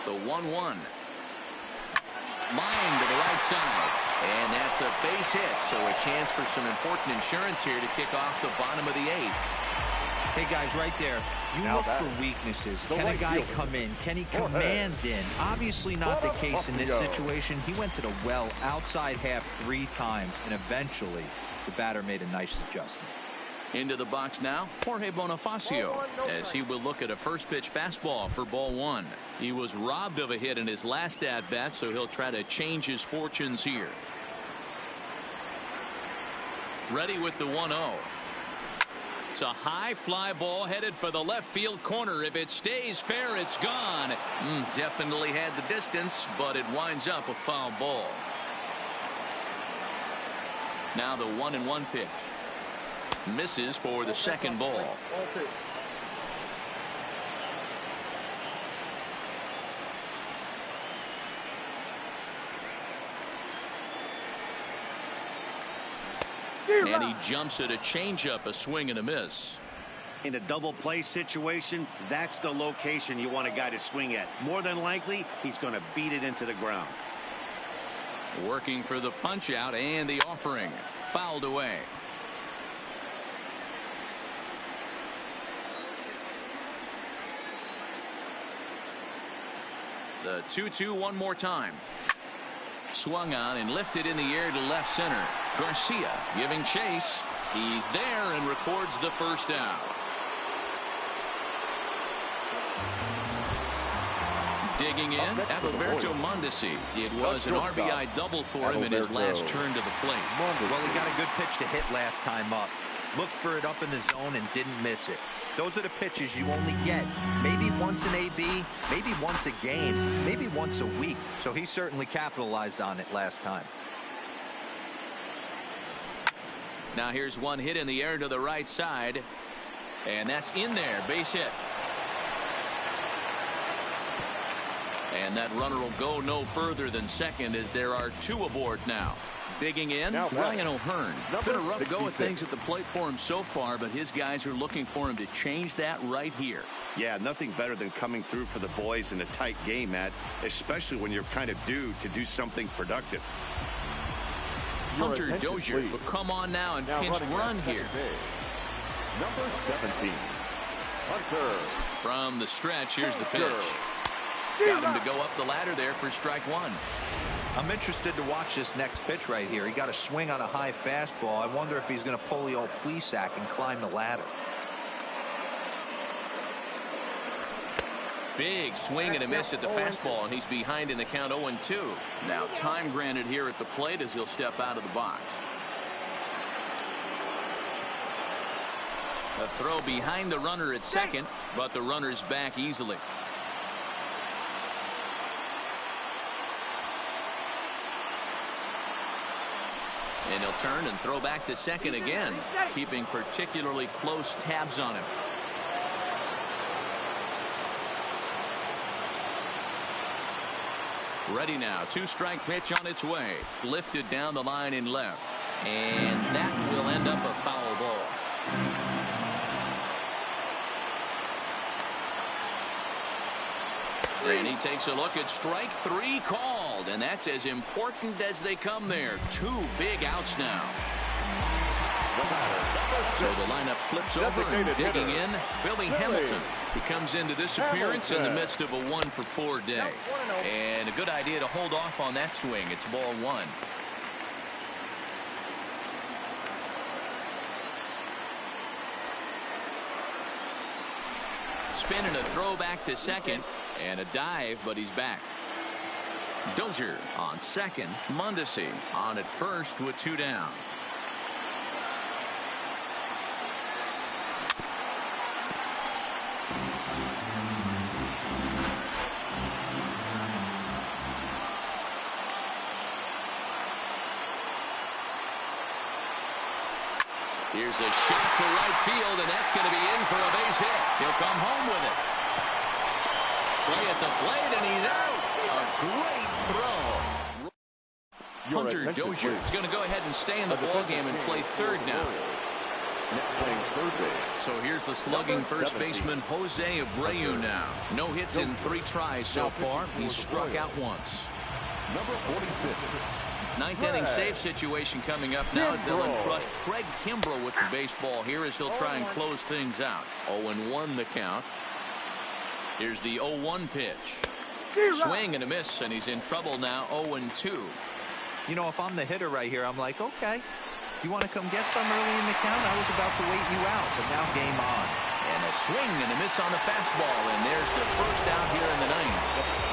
The 1-1. Line to the right side, and that's a base hit, so a chance for some important insurance here to kick off the bottom of the 8th. Hey guys, right there, you look for weaknesses. Can a guy come in? Can he command in? Obviously not the case in this situation. He went to the well outside half 3 times, and eventually the batter made a nice adjustment. Into the box now, Jorge Bonifacio, as he will look at a first pitch fastball for ball 1. He was robbed of a hit in his last at bat, so he'll try to change his fortunes here. Ready with the 1-0. It's a high fly ball headed for the left field corner. If it stays fair, it's gone. Definitely had the distance, but it winds up a foul ball. Now the 1-1 pitch. Misses for the second ball. And he jumps at a changeup, a swing and a miss. In a double play situation, that's the location you want a guy to swing at. More than likely, he's going to beat it into the ground. Working for the punch out and the offering. Fouled away. The 2-2 one more time. Swung on and lifted in the air to left center. Garcia giving chase. He's there and records the first out. Digging in, Alberto Mondesi. It was an RBI double for him in his last turn to the plate. Well, he got a good pitch to hit last time up. Looked for it up in the zone and didn't miss it. Those are the pitches you only get maybe once in AB, maybe once a game, maybe once a week. So he certainly capitalized on it last time. Now here's one hit in the air to the right side, and that's in there. Base hit. And that runner will go no further than second as there are two aboard now. Digging in, Ryan O'Hearn. Been a rough go of things at the plate for him so far, but his guys are looking for him to change that right here. Yeah, nothing better than coming through for the boys in a tight game, Matt, especially when you're kind of due to do something productive. Hunter Dozier will come on now and pinch run here. Number 17, Hunter. From the stretch, here's the pitch. Got him to go up the ladder there for strike one. I'm interested to watch this next pitch right here. He got a swing on a high fastball. I wonder if he's going to pull the old Plesac and climb the ladder. Big swing and a miss at the fastball, and he's behind in the count 0-2. Now time granted here at the plate as he'll step out of the box. A throw behind the runner at second, but the runner's back easily. And he'll turn and throw back to second again, keeping particularly close tabs on him. Ready now. Two-strike pitch on its way. Lifted down the line in left. And that will end up a foul ball. And he takes a look at strike three called, and that's as important as they come there. Two big outs now. So the lineup flips over and digging in, Billy Hamilton, who comes into this appearance in the midst of a 1-for-4 day. And a good idea to hold off on that swing. It's ball one. Spin and a throw back to second, and a dive, but he's back. Dozier on second, Mondesi on at first with two down. Here's a shot to right field, and that's going to be in for a base hit. He'll come home with it. Play at the plate, and he's out. A great throw. Hunter Dozier is going to go ahead and stay in the ballgame and play third now. So here's the slugging first baseman Jose Abreu now. No hits in 3 tries so far. He's struck out once. Number 46. Ninth inning save situation coming up now as they'll entrust Craig Kimbrell with the baseball here as he'll try and close things out. 0-1 the count. Here's the 0-1 pitch. Swing and a miss, and he's in trouble now. 0-2. You know, if I'm the hitter right here, I'm like, okay, you want to come get some early in the count? I was about to wait you out, but now game on. And a swing and a miss on the fastball, and there's the first out here in the ninth.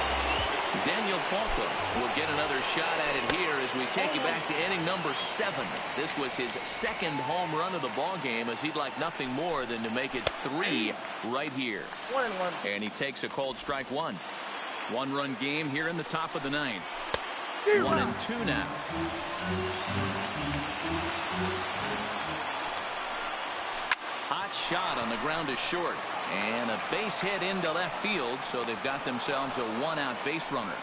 Daniel Falco will get another shot at it here as we take you back to inning number 7. This was his second home run of the ball game, as he'd like nothing more than to make it 3 right here. 1-1. And he takes a called strike 1. 1-run game here in the top of the 9th. 1-2 now. Hot shot on the ground to short. And a base hit into left field, so they've got themselves a 1-out base runner.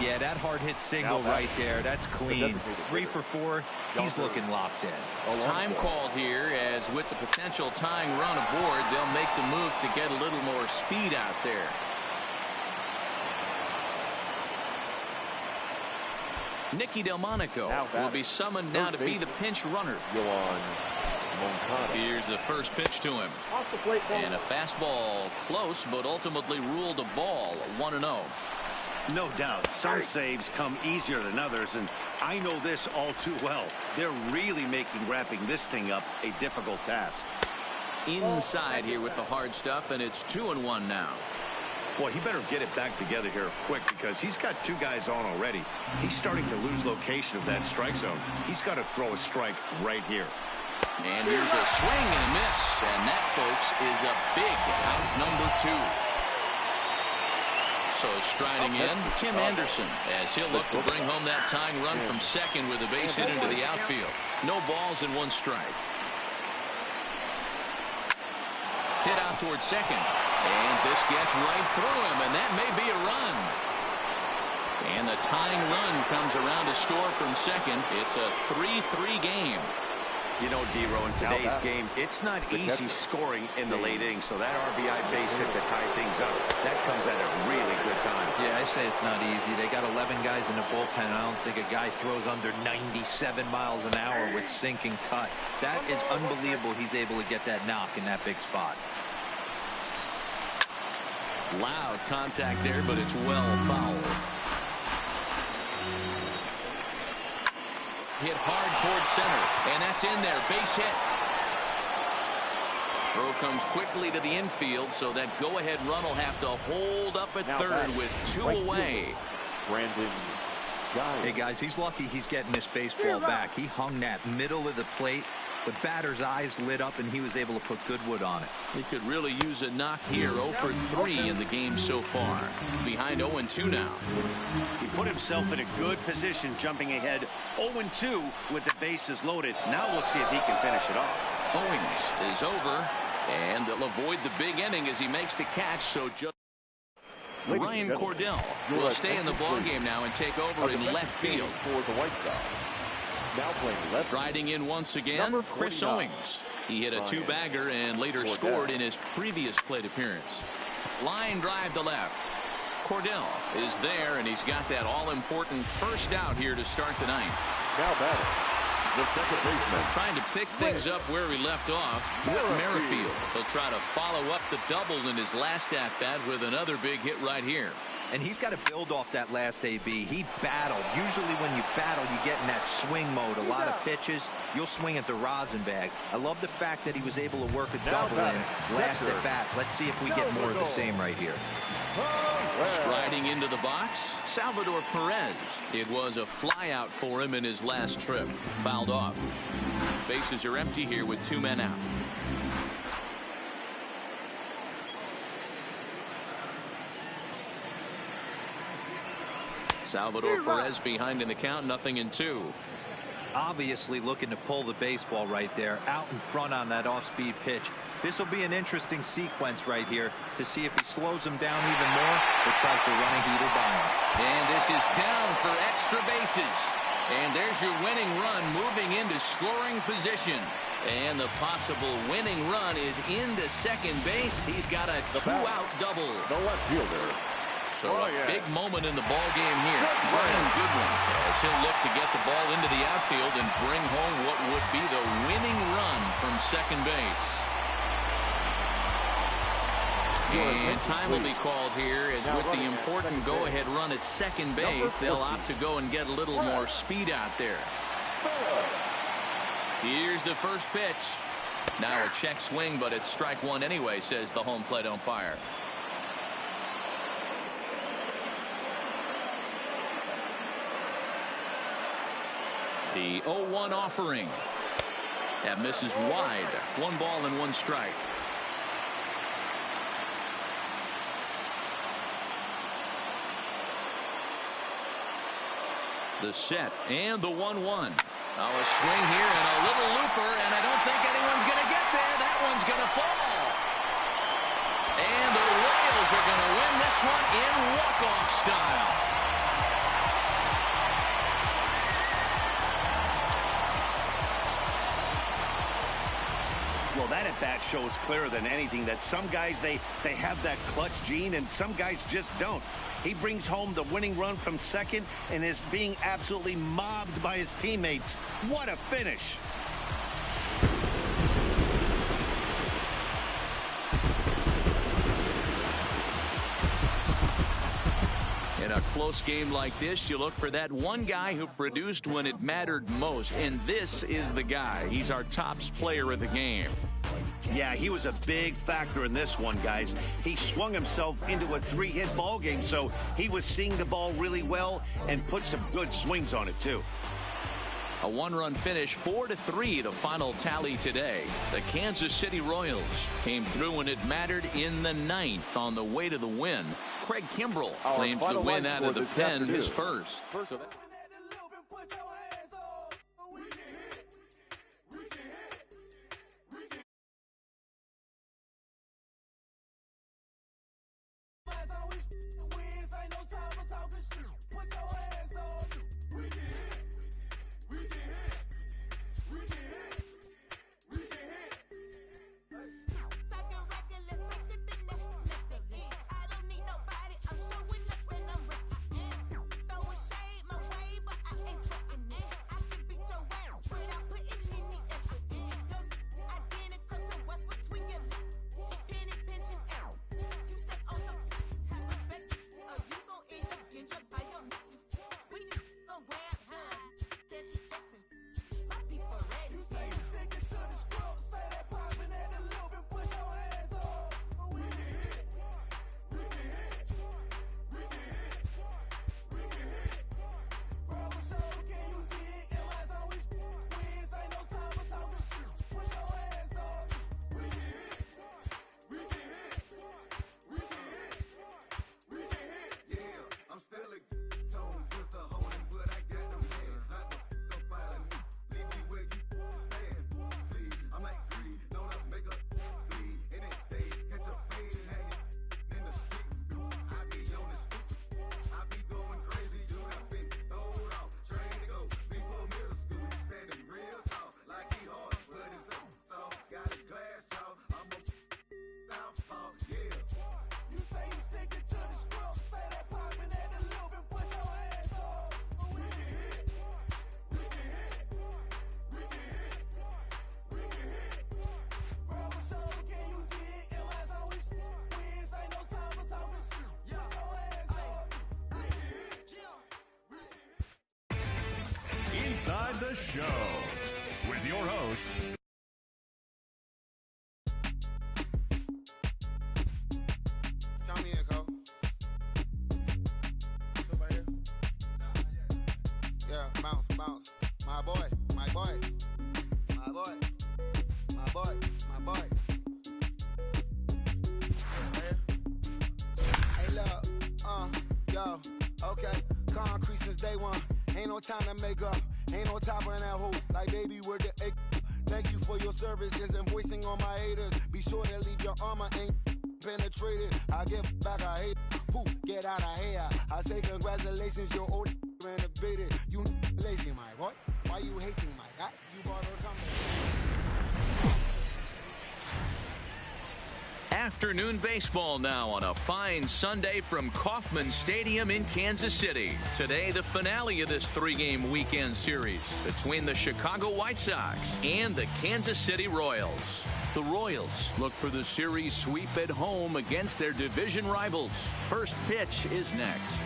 Yeah, that hard hit single right there. That's clean. 3 for 4. He's looking locked in. Time called here, as with the potential tying run aboard, they'll make the move to get a little more speed out there. Nicky Delmonico will be summoned now to be the pinch runner. Here's the first pitch to him. And a fastball close, but ultimately ruled a ball. 1-0. No doubt. Some saves come easier than others, and I know this all too well. They're really making wrapping this thing up a difficult task. Inside here with the hard stuff, and it's 2-1 now. Boy, he better get it back together here quick, because he's got 2 guys on already. He's starting to lose location of that strike zone. He's got to throw a strike right here. And here's a swing and a miss, and that, folks, is a big out number 2. So striding in, Tim Anderson, as he'll look to bring home that tying run from second with a base hit into the outfield. No balls and 1 strike. Hit out towards second, and this gets right through him, and that may be a run. And the tying run comes around to score from second. It's a 3-3 game. You know, D-Row, in today's game, it's not easy scoring in the late innings, so that RBI base hit to tie things up, that comes at a really good time. Yeah, I say it's not easy. They got 11 guys in the bullpen. I don't think a guy throws under 97 miles an hour with sink and cut. That is unbelievable. He's able to get that knock in that big spot. Loud contact there, but it's well fouled. Hit hard towards center, and that's in there. Base hit. Throw comes quickly to the infield, so that go-ahead run will have to hold up at third with 2 away. Brandon. Hey, guys, he's lucky he's getting this baseball back. He hung that middle of the plate. The batter's eyes lit up, and he was able to put good wood on it. He could really use a knock here. 0 for 3 in the game so far. Behind 0-2 now. He put himself in a good position, jumping ahead 0-2 with the bases loaded. Now we'll see if he can finish it off. Owings is over, and they'll avoid the big inning as he makes the catch. So just Ryan Cordell will stay in the ballgame now and take over in left field. For the White Sox. Now playing left. Striding in once again, Chris Owings. He hit a 2-bagger and later scored in his previous plate appearance. Line drive to left. Cordell is there, and he's got that all-important first out here to start the 9th. Now batting, the second baseman. Trying to pick things up where we left off with Merrifield. He'll try to follow up the double in his last at-bat with another big hit right here. And he's got to build off that last AB. He battled. Usually when you battle, you get in that swing mode. A lot of pitches, you'll swing at the rosin bag. I love the fact that he was able to work a double in last at bat. Let's see if we get more of the same right here. Striding into the box, Salvador Perez. It was a flyout for him in his last trip. Fouled off. Bases are empty here with 2 men out. Salvador Perez behind in the count, 0-2. Obviously looking to pull the baseball right there out in front on that off-speed pitch. This will be an interesting sequence right here to see if he slows him down even more or tries to run a heater by him. And this is down for extra bases. And there's your winning run moving into scoring position. And the possible winning run is into second base. He's got a 2-out double. The left fielder. So a big moment in the ball game here. Brian Goodwin, as he'll look to get the ball into the outfield and bring home what would be the winning run from second base. And time will be called here, as with the important go-ahead run at second base, they'll opt to go and get a little more speed out there. Here's the first pitch. Now a check swing, but it's strike 1 anyway, says the home plate umpire. The 0-1 offering. That misses wide. 1 ball and 1 strike. The set and the 1-1. Now a swing here and a little looper, and I don't think anyone's going to get there. That one's going to fall. And the Royals are going to win this one in walk-off style. at-bat shows clearer than anything that some guys, they have that clutch gene, and some guys just don't. He brings home the winning run from second and is being absolutely mobbed by his teammates. What a finish. In a close game like this, you look for that one guy who produced when it mattered most, and this is the guy. He's our top player of the game. Yeah, he was a big factor in this one, guys. He swung himself into a 3-hit ball game, so he was seeing the ball really well and put some good swings on it, too. A one-run finish, 4-3, the final tally today. The Kansas City Royals came through when it mattered in the 9th on the way to the win. Craig Kimbrell claims the win out of the pen his first. Inside the Show with your host, count me in, Cole. Still right here? Yeah, bounce, bounce. My boy, my boy, my boy, my boy, my boy. Hey, look, yo, okay. Concrete since day one. Ain't no time to make up. Ain't no top on that hoop. Like, baby, where the egg. Thank you for your services and voicing on my haters. Be sure to leave your armor ain't penetrated. I get back, I hate. Poof, get out of here. I say congratulations, your old renovated. You lazy, my boy. Why you hating, my guy? You bought a tumbler. Afternoon baseball now on a fine Sunday from Kauffman Stadium in Kansas City. Today, the finale of this 3-game weekend series between the Chicago White Sox and the Kansas City Royals. The Royals look for the series sweep at home against their division rivals. First pitch is next.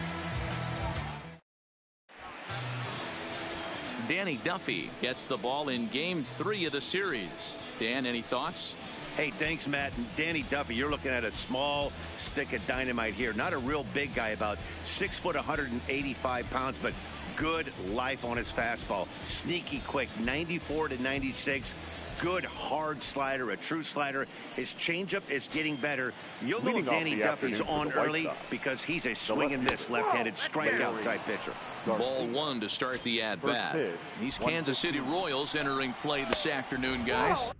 Danny Duffy gets the ball in Game 3 of the series. Dan, any thoughts? Hey, thanks, Matt. And Danny Duffy, you're looking at a small stick of dynamite here. Not a real big guy, about 6 foot, 185 pounds, but good life on his fastball. Sneaky quick, 94 to 96. Good hard slider, a true slider. His changeup is getting better. You'll know Danny Duffy's on early because he's a swing and miss left-handed strikeout type pitcher. Ball 1 to start the at-bat. These Kansas City Royals entering play this afternoon, guys.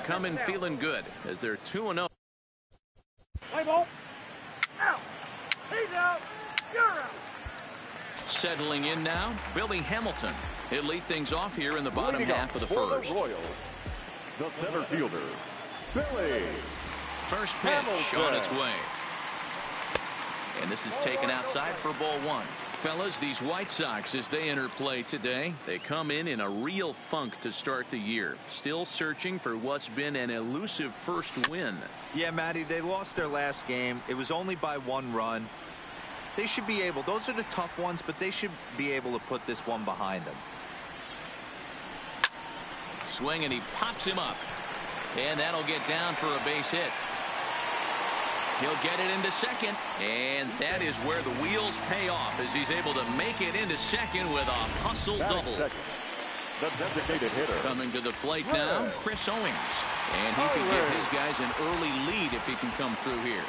Coming feeling good as they're 2-0. Play ball. Out. He's out. You're out. Settling in now, Billy Hamilton. He'll lead things off here in the bottom half of the first. The Royals, the center fielder, Billy. First pitch on its way. And this is taken outside for ball one. Fellas, these White Sox, as they enter play today, they come in a real funk to start the year. Still searching for what's been an elusive first win. Yeah, Matty, they lost their last game. It was only by 1 run. They should be able, those are the tough ones, but they should be able to put this one behind them. Swing, and he pops him up. And that'll get down for a base hit. He'll get it into second, and that is where the wheels pay off as he's able to make it into second with a hustle double. The designated hitter. Coming to the plate now, Chris Owings. And he can give his guys an early lead if he can come through here.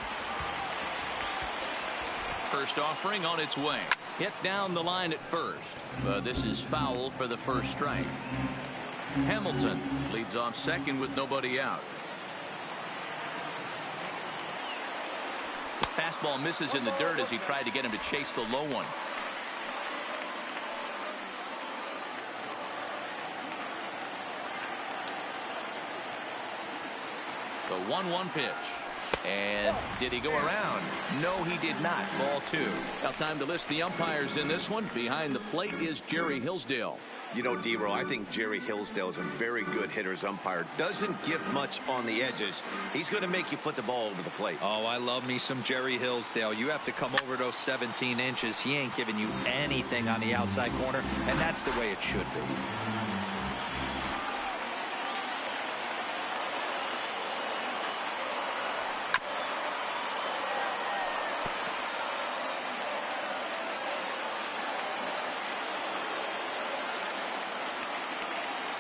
First offering on its way. Hit down the line at first, but this is foul for the first strike. Hamilton leads off second with nobody out. Fastball misses in the dirt as he tried to get him to chase the low one. The 1-1 pitch. And did he go around? No, he did not. Ball 2. Now time to list the umpires in this one. Behind the plate is Jerry Hillsdale. You know, D-Row, I think Jerry Hillsdale is a very good hitter's umpire. Doesn't give much on the edges. He's going to make you put the ball over the plate. Oh, I love me some Jerry Hillsdale. You have to come over those 17 inches. He ain't giving you anything on the outside corner, and that's the way it should be.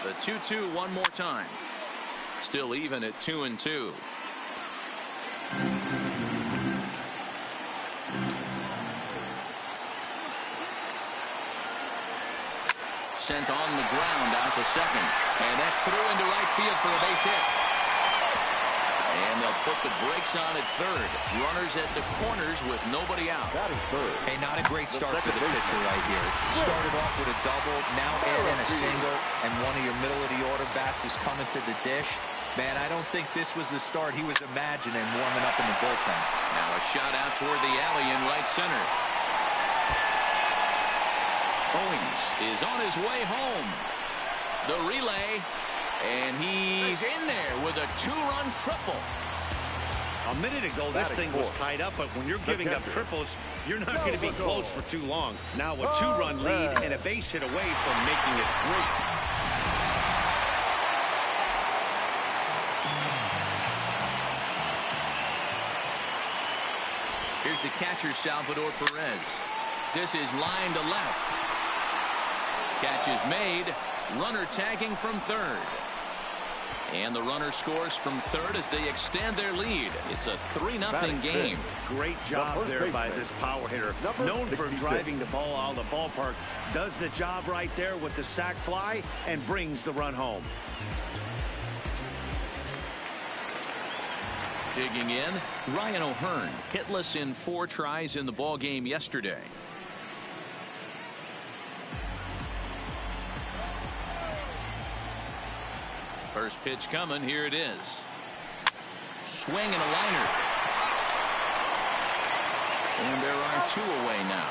The 2-2 one more time. Still even at 2-2. Sent on the ground out to second. And that's through into right field for a base hit. And they'll put the brakes on at third. Runners at the corners with nobody out. That is third. Hey, not a great start for the pitcher right here. Started off with a double, now add in a single, and one of your middle-of-the-order bats is coming to the dish. Man, I don't think this was the start he was imagining warming up in the bullpen. Now a shot out toward the alley in right center. Owings is on his way home. The relay, and he's in there with a 2-run triple. A minute ago, this thing was tied up, but when you're giving up triples, you're not going to be close for too long. Now a 2-run lead and a base hit away from making it 3. Here's the catcher, Salvador Perez. This is line to left. Catch is made. Runner tagging from third. And the runner scores from third as they extend their lead. It's a 3-0 game. Great job there by this power hitter. Known for driving the ball out of the ballpark. Does the job right there with the sac fly and brings the run home. Digging in, Ryan O'Hearn, hitless in 4 tries in the ball game yesterday. First pitch coming. Here it is. Swing and a liner. And there are 2 away now.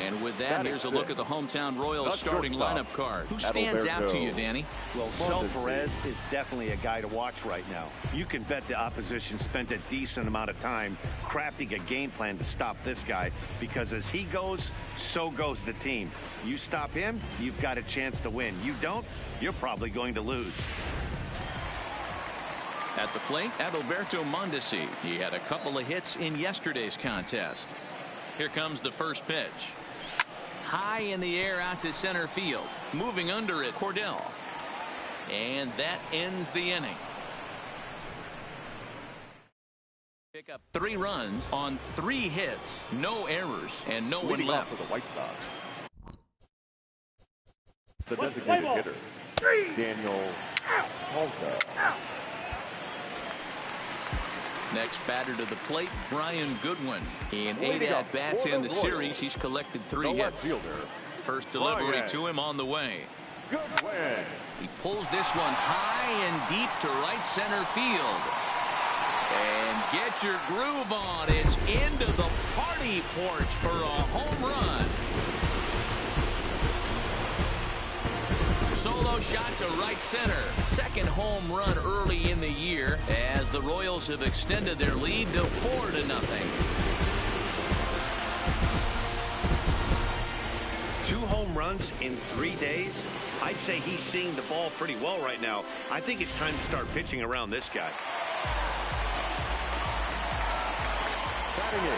And with that, here's a look at the hometown Royals starting lineup card. Who stands out to you, Danny? Well, Sal Perez is definitely a guy to watch right now. You can bet the opposition spent a decent amount of time crafting a game plan to stop this guy, because as he goes, so goes the team. You stop him, you've got a chance to win. You don't, you're probably going to lose. At the plate, Adalberto Mondesi. He had a couple of hits in yesterday's contest. Here comes the first pitch. High in the air out to center field. Moving under it, Cordell. And that ends the inning. Pick up 3 runs on 3 hits. No errors and no one left. For the White Sox. The designated hitter, Daniel Talca. Next batter to the plate, Brian Goodwin. In 8 at-bats in the series, he's collected 3 hits. First delivery to him on the way. Goodwin. He pulls this one high and deep to right center field. And get your groove on. It's into the party porch for a home run. Solo shot to right center. Second home run early in the year as the Royals have extended their lead to 4-0. 2 home runs in 3 days. I'd say he's seeing the ball pretty well right now. I think it's time to start pitching around this guy.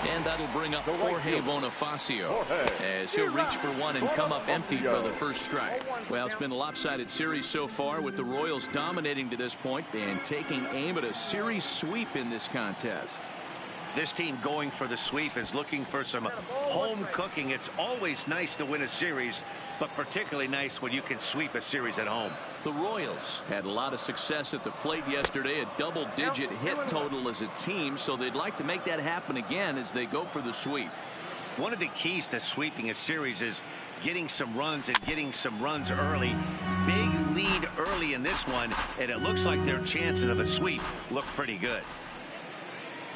And that'll bring up Jorge Bonifacio as he'll reach for one and come up empty for the first strike. Well, it's been a lopsided series so far, with the Royals dominating to this point and taking aim at a series sweep in this contest. This team going for the sweep is looking for some home cooking. It's always nice to win a series, but particularly nice when you can sweep a series at home. The Royals had a lot of success at the plate yesterday, a double-digit hit total as a team, so they'd like to make that happen again as they go for the sweep. One of the keys to sweeping a series is getting some runs and getting some runs early. Big lead early in this one, and it looks like their chances of a sweep look pretty good.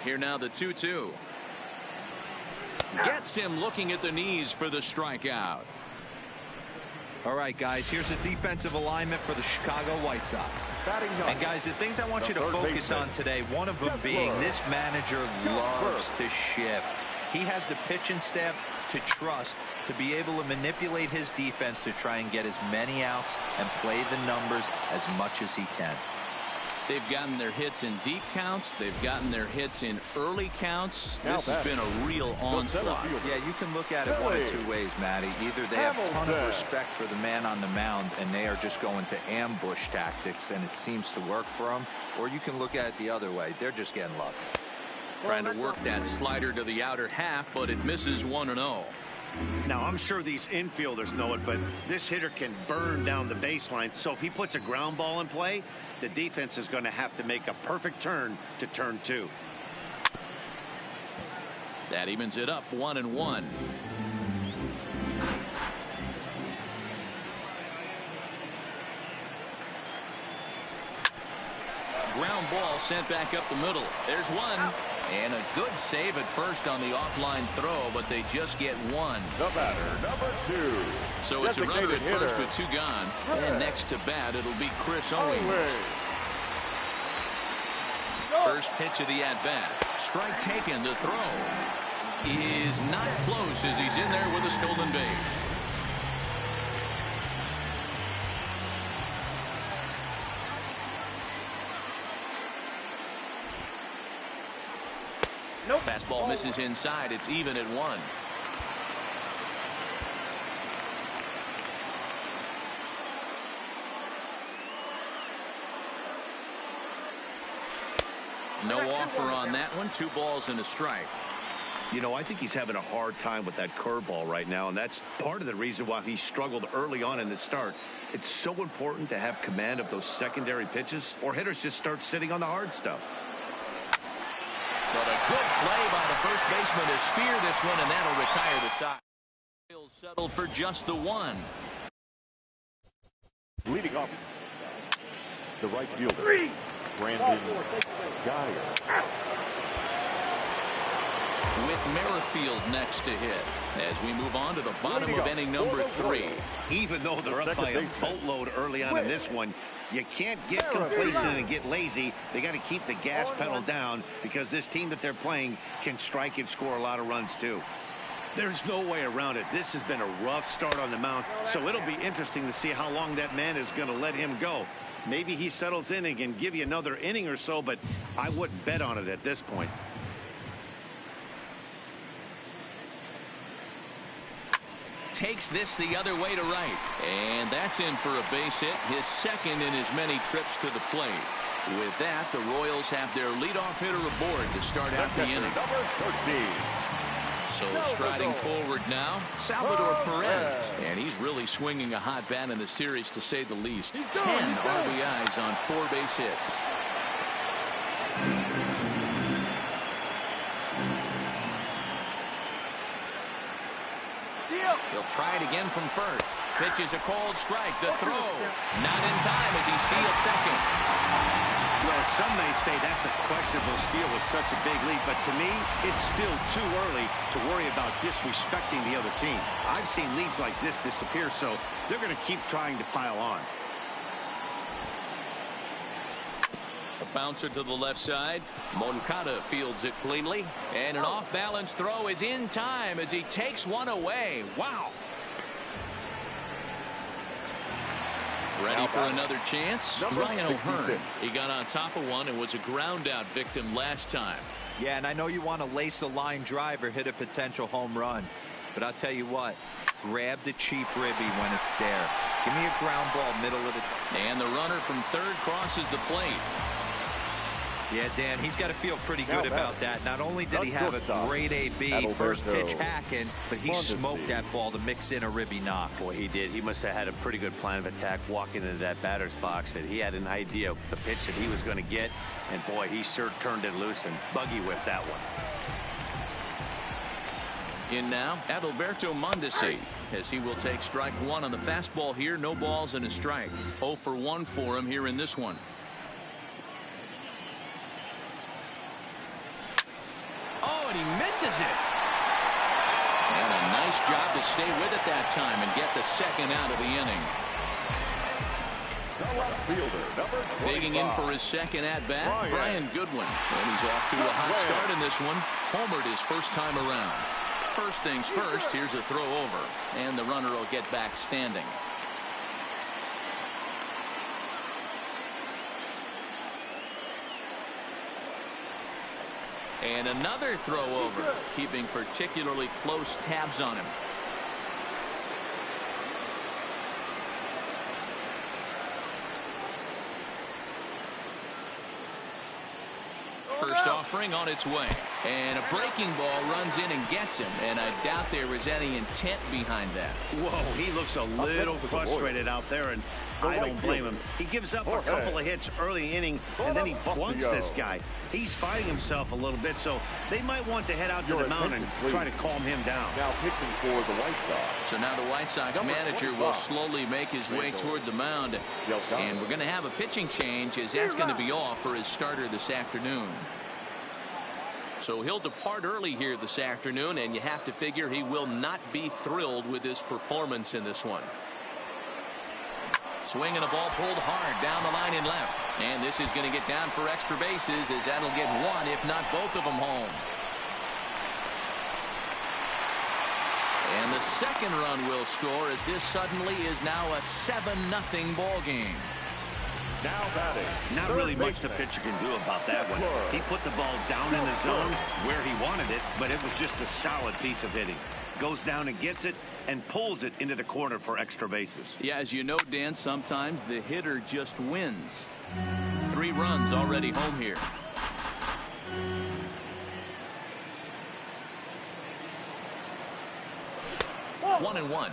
Here now the 2-2. Gets him looking at the knees for the strikeout. All right, guys, here's a defensive alignment for the Chicago White Sox. And, guys, the things I want you to focus on today, one of them being this manager loves to shift. He has the pitching staff to trust to be able to manipulate his defense to try and get as many outs and play the numbers as much as he can. They've gotten their hits in deep counts. They've gotten their hits in early counts. This has been a real onslaught. Yeah, you can look at it one of 2 ways, Matty. Either they have a ton of respect for the man on the mound and they are just going to ambush tactics and it seems to work for them, or you can look at it the other way. They're just getting lucky. Trying to work that slider to the outer half, but it misses 1-0. Now, I'm sure these infielders know it, but this hitter can burn down the baseline. So if he puts a ground ball in play, the defense is going to have to make a perfect turn to turn 2. That evens it up 1-1. Ground ball sent back up the middle. There's one. And a good save at first on the offline throw, but they just get one. The batter, number 2. So it's a runner at first with 2 gone. And next to bat, it'll be Chris Owings. First pitch of the at-bat. Strike taken. The throw is not close as he's in there with a stolen base. Nope. Fastball misses inside. It's even at 1. No offer on that one. 2 balls and a strike. You know, I think he's having a hard time with that curveball right now, and that's part of the reason why he struggled early on in the start. It's so important to have command of those secondary pitches, or hitters just start sitting on the hard stuff. But a good play by the first baseman to spear this one, and that'll retire the side. He'll settle for just the 1. Leading off, the right fielder, Brandon Guyer. With Merrifield next to hit as we move on to the bottom of inning number 3. Even though they're up by a boatload early on in this one, you can't get complacent and get lazy. They got to keep the gas pedal down because this team that they're playing can strike and score a lot of runs too. There's no way around it. This has been a rough start on the mound, so it'll be interesting to see how long that man is going to let him go. Maybe he settles in and can give you another inning or so, but I wouldn't bet on it at this point. Takes this the other way to right, and that's in for a base hit, his second in as many trips to the plate. With that, the Royals have their leadoff hitter aboard to start out the inning. Number 13. So striding forward now, Salvador Perez, and he's really swinging a hot bat in the series, to say the least. 10 RBIs on 4 base hits. He'll try it again from first. Pitches a cold strike. The throw. Not in time as he steals second. Well, some may say that's a questionable steal with such a big lead, but to me, it's still too early to worry about disrespecting the other team. I've seen leads like this disappear, so they're going to keep trying to pile on. A bouncer to the left side. Moncada fields it cleanly. And an off-balance throw is in time as he takes one away. Wow. Ready for another chance? Ryan O'Hearn. He got on top of one and was a ground-out victim last time. Yeah, and I know you want to lace a line drive or hit a potential home run. But I'll tell you what, grab the cheap ribby when it's there. Give me a ground ball middle of the... And the runner from third crosses the plate. Yeah, Dan, he's got to feel pretty good about that. Not only did he have a great AB, first pitch hacking, but he smoked that ball to mix in a ribby knock. Boy, he did. He must have had a pretty good plan of attack walking into that batter's box, and he had an idea of the pitch that he was going to get, and boy, he sure turned it loose and buggy whipped that one. In now, Adalberto Mondesi, as he will take strike one on the fastball here. No balls and a strike. 0 for 1 for him here in this one. Oh, and he misses it. And a nice job to stay with it that time and get the second out of the inning. Digging in for his second at-bat, Brian Goodwin. And he's off to a hot start in this one. Homered his first time around. First things first, here's a throw over. And the runner will get back standing. And another throw over, keeping particularly close tabs on him. First offering on its way. And a breaking ball runs in and gets him. And I doubt there was any intent behind that. Whoa, he looks a little frustrated out there, and I don't blame him. He gives up a couple of hits early inning, and then he bunks this guy. He's fighting himself a little bit, so they might want to head out to the mound and try to calm him down. Now pitching for the White Sox. So now the White Sox manager will slowly make his way toward the mound. And we're going to have a pitching change, as that's going to be off for his starter this afternoon. So he'll depart early here this afternoon, and you have to figure he will not be thrilled with his performance in this one. Swinging a ball pulled hard down the line in left. And this is going to get down for extra bases, as that'll get one, if not both of them, home. And the second run will score, as this suddenly is now a 7-0 ball game. Now batting. Not really much the pitcher can do about that one. He put the ball down in the zone where he wanted it, but it was just a solid piece of hitting. Goes down and gets it and pulls it into the corner for extra bases. Yeah, as you know, Dan, sometimes the hitter just wins. 3 runs already home here. One and one.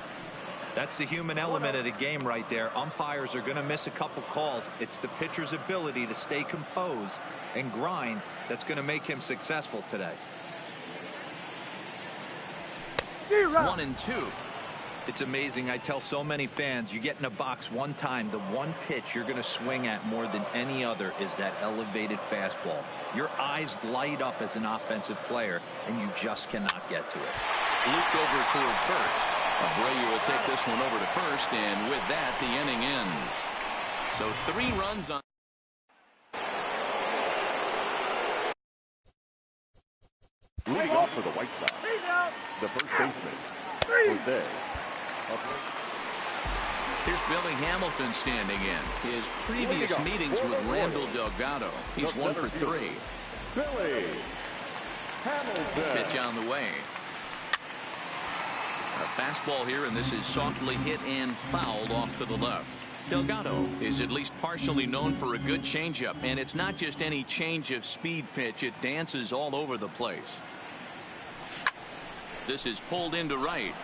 That's the human element of the game right there. Umpires are going to miss a couple calls. It's the pitcher's ability to stay composed and grind that's going to make him successful today. 1 and 2. It's amazing. I tell so many fans, you get in a box one time, the one pitch you're going to swing at more than any other is that elevated fastball. Your eyes light up as an offensive player, and you just cannot get to it. Looped over toward first. Abreu will take this one over to first, and with that, the inning ends. So 3 runs on. Leading off for the White Sox, the first baseman, Jose. Here's Billy Hamilton standing in. His previous meetings with Randall Delgado. He's 1 for 3. Billy Hamilton. Pitch on the way. A fastball here, and this is softly hit and fouled off to the left. Delgado is at least partially known for a good changeup, and it's not just any change of speed pitch. It dances all over the place. This is pulled into right,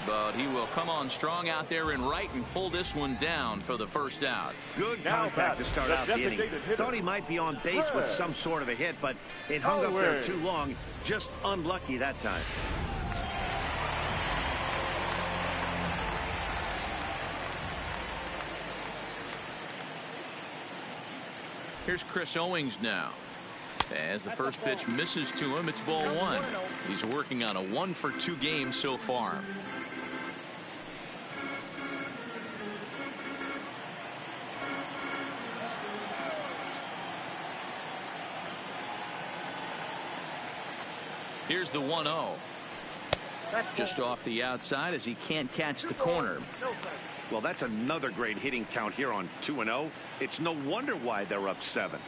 but he will come on strong out there in right and pull this one down for the first out. Good contact to start out the inning. Thought he might be on base with some sort of a hit, but it hung up there too long. Just unlucky that time. Here's Chris Owings now. As the first pitch misses to him, it's ball one. He's working on a 1-for-2 game so far. Here's the 1-0. Just off the outside as he can't catch the corner. Well, that's another great hitting count here on 2-0. It's no wonder why they're up 7.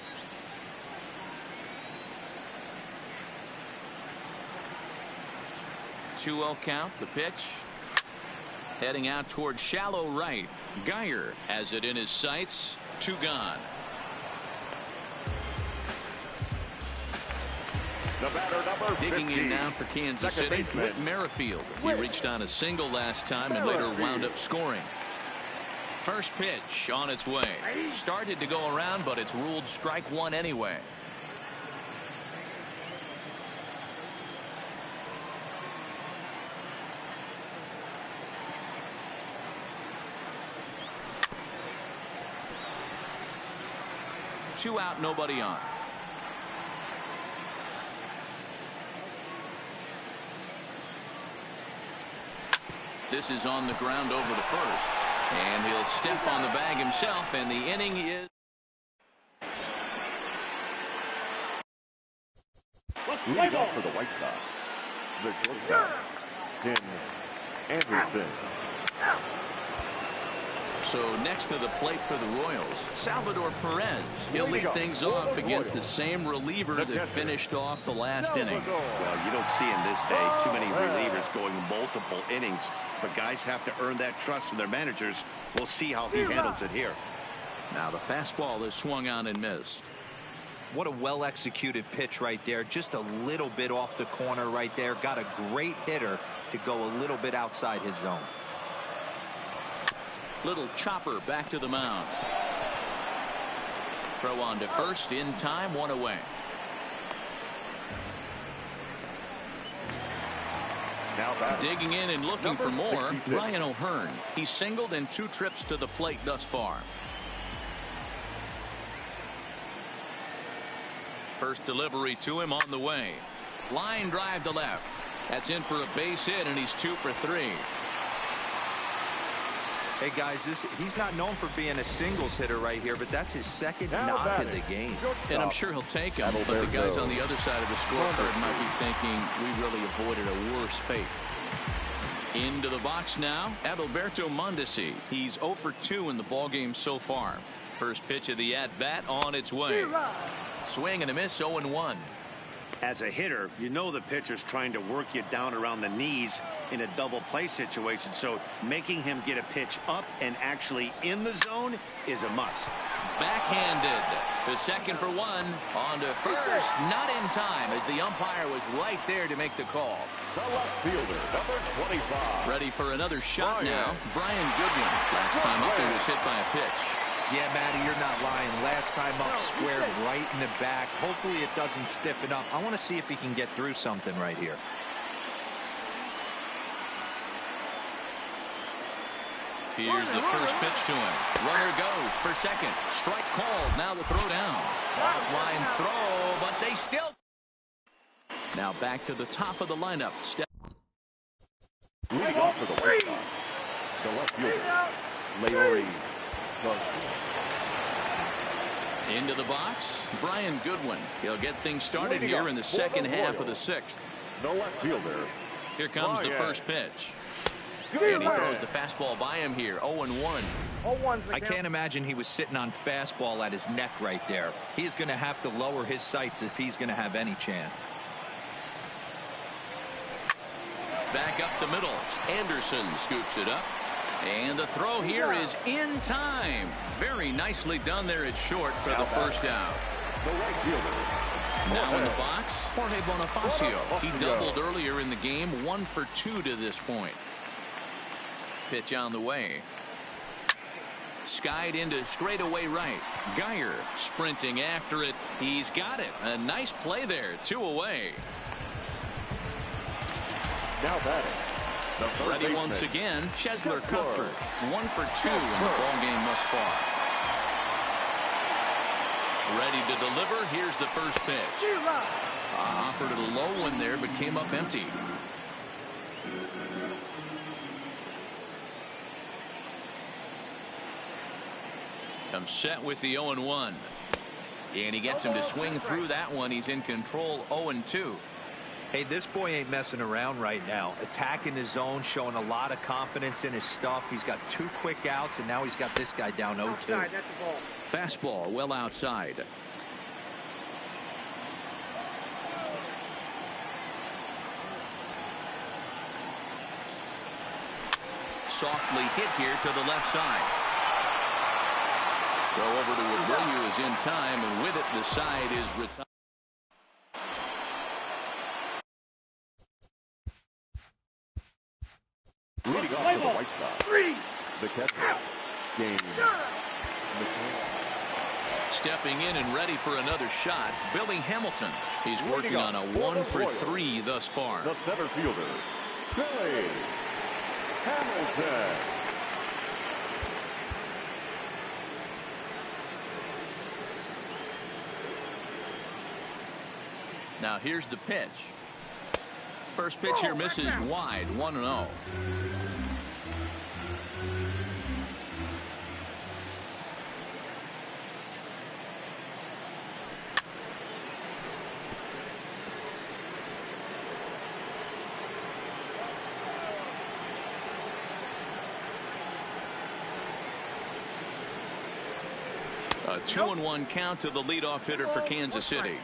Two-0 count. The pitch. Heading out towards shallow right. Geyer has it in his sights. 2 gone. The batter, number Digging 50. in now for Kansas City, Whit Merrifield. He reached on a single last time and later wound up scoring. First pitch on its way. Started to go around, but it's ruled strike one anyway. Two out, nobody on. This is on the ground over to first. And he'll step on the bag himself, and the inning is. Leading off for the White Sox, the shortstop, Tim Anderson. So next to the plate for the Royals, Salvador Perez. He'll lead things off against the same reliever that finished off the last inning. Well, you don't see in this day too many relievers going multiple innings, but guys have to earn that trust from their managers. We'll see how he handles it here. Now the fastball is swung on and missed. What a well-executed pitch right there. Just a little bit off the corner right there. Got a great hitter to go a little bit outside his zone. Little chopper back to the mound. Throw on to first in time, 1 away. Now digging in and looking for more, Ryan O'Hearn. He's singled in 2 trips to the plate thus far. First delivery to him on the way. Line drive to left. That's in for a base hit, and he's 2 for 3. Hey guys, he's not known for being a singles hitter right here, but that's his second knock of the game. And I'm sure he'll take him, but the guys on the other side of the scorecard might be thinking we really avoided a worse fate. Into the box now, Adalberto Mondesi. He's 0 for 2 in the ballgame so far. First pitch of the at-bat on its way. Swing and a miss, 0-1. As a hitter, you know the pitcher's trying to work you down around the knees in a double play situation, so making him get a pitch up and actually in the zone is a must. Backhanded to second for 1. On to first, not in time as the umpire was right there to make the call. the left fielder, number 25. Ready for another shot now. Brian Goodwin. Last time up there was hit by a pitch. Yeah, Matty, you're not lying. Last time up, squared right in the back. Hopefully it doesn't stiffen up. I want to see if he can get through something right here. Here's the first pitch to him. Runner goes for second. Strike called. Now the throw down. Offline throw, but they still. Now back to the top of the lineup. Leading off for the White Sox, the left fielder, Larry Garcia. Into the box, Brian Goodwin. He'll get things started here in the second half of the 6th. The left fielder. Here comes the first pitch. And he throws the fastball by him here. 0-1. I can't imagine he was sitting on fastball at his neck right there. He is going to have to lower his sights if he's going to have any chance. Back up the middle. Anderson scoops it up. And the throw here is in time. Very nicely done there at short for the first out. The right fielder. Now in the box, Jorge Bonifacio. He doubled earlier in the game, 1 for 2 to this point. Pitch on the way. Skied into straightaway right. Geyer sprinting after it. He's got it. A nice play there. 2 away. Now batting. Ready once again, Chesler Cuthbert. 1 for 2 in the ballgame thus far. Ready to deliver. Here's the first pitch. Offered it a low one there, but came up empty. Comes set with the 0-1. And he gets him to swing through that one. He's in control, 0-2. Hey, this boy ain't messing around right now. Attacking his zone, showing a lot of confidence in his stuff. He's got 2 quick outs, and now he's got this guy down 0-2. Fastball well outside. Softly hit here to the left side. Throw over to Abreu is in time, and with it, the side is retired. Leading off for the White Sox, the catcher, Game. Stepping in and ready for another shot, Billy Hamilton. He's working on a 1-for-3 thus far. The center fielder, Billy Hamilton. Now here's the pitch. First pitch here misses wide, 1-0. A 2-1 count to the leadoff hitter for Kansas City.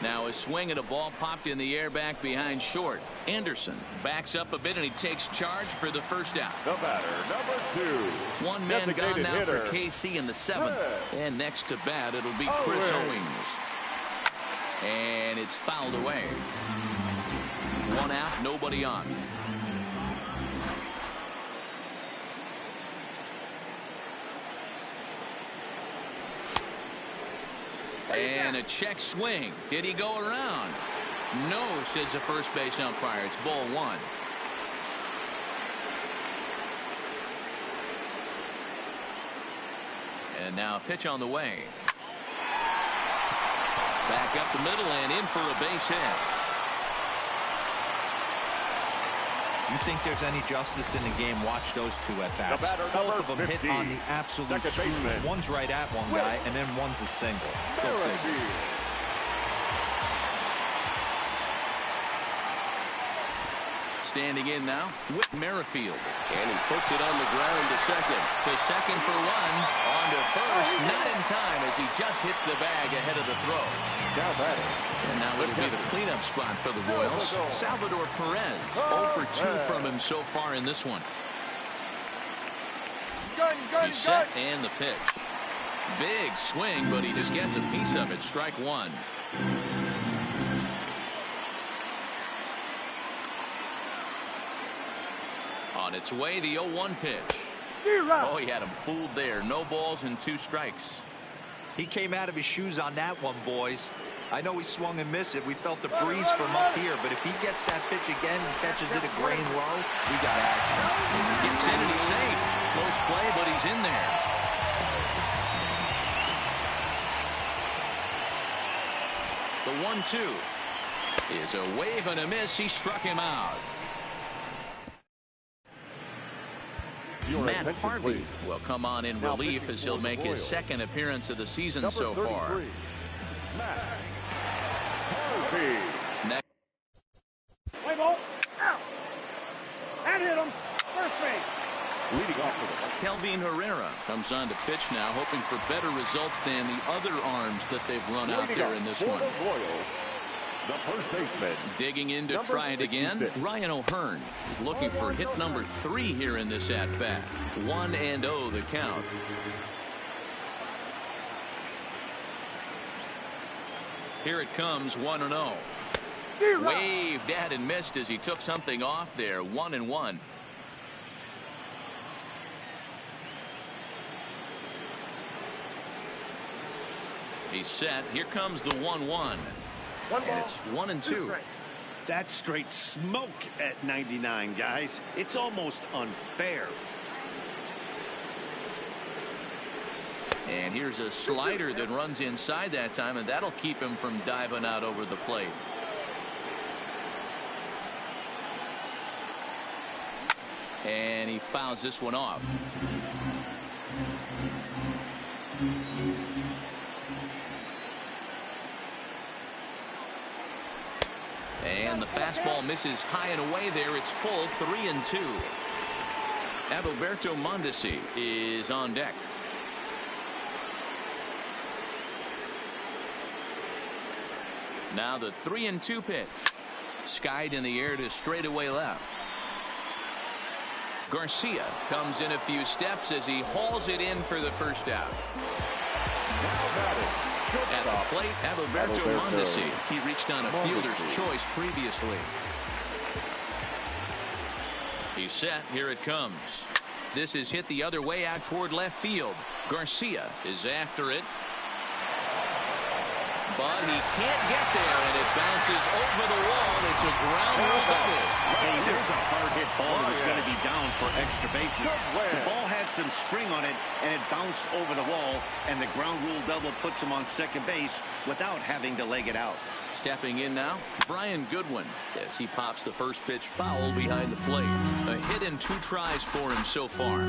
Now a swing and a ball popped in the air back behind short. Anderson backs up a bit and he takes charge for the first out. The batter, number 2. One man gone now for KC in the 7th. And next to bat it'll be Chris Owings. And it's fouled away. 1 out, nobody on. And a check swing. Did he go around? No, says the first base umpire. It's ball 1. And now a pitch on the way. Back up the middle and in for a base hit. You think there's any justice in the game? Watch those 2 at bats. Both of them 50. Hit on the absolute screws. One's right at one guy, and then one's a single. Standing in now, Whit Merrifield. And he puts it on the ground to second. To second for 1. On to first. Not in time as he just hits the bag ahead of the throw. And now it'll be the cleanup spot for the Royals. Salvador Perez. 0 for 2 from him so far in this one. He's set and the pitch. Big swing, but he just gets a piece of it. Strike 1. On its way, the 0-1 pitch. Oh, he had him fooled there. No balls and 2 strikes. He came out of his shoes on that one, boys. I know he swung and missed it. We felt the breeze from up here, but if he gets that pitch again and catches it a grain low, we got action. He skips in and he's safe. Close play, but he's in there. The 1-2 is a wave and a miss. He struck him out. Matt Harvey will come on in relief as he'll make his 2nd appearance of the season so far. Matt Harvey. Next. Play ball. Out. And hit him. First base. Leading off for the Kelvin Herrera comes on to pitch now, hoping for better results than the other arms that they've run out there in this one. The first baseman. Digging in to try it again. Ryan O'Hearn is looking for hit number 3 here in this at-bat. 1-0 the count. Here it comes, 1-0. Waved at and missed as he took something off there. 1-1. He's set. Here comes the 1-1. And it's 1-2. That's straight smoke at 99, guys. It's almost unfair. And here's a slider that runs inside that time, and that'll keep him from diving out over the plate. And he fouls this one off. And the fastball misses high and away there. It's full, 3-2. Adalberto Mondesi is on deck. Now the 3-2 pitch. Skied in the air to straightaway left. Garcia comes in a few steps as he hauls it in for the first out. At the plate, Adalberto Mondesi. He reached on a fielder's choice previously. He's set. Here it comes. This is hit the other way out toward left field. Garcia is after it. But he can't get there, and it bounces over the wall. It's a ground rule double. Hey, there's a hard hit ball that was going to be down for extra bases. The ball had some spring on it, and it bounced over the wall, and the ground rule double puts him on second base without having to leg it out. Stepping in now, Brian Goodwin, as he pops the first pitch foul behind the plate. A hit in 2 tries for him so far.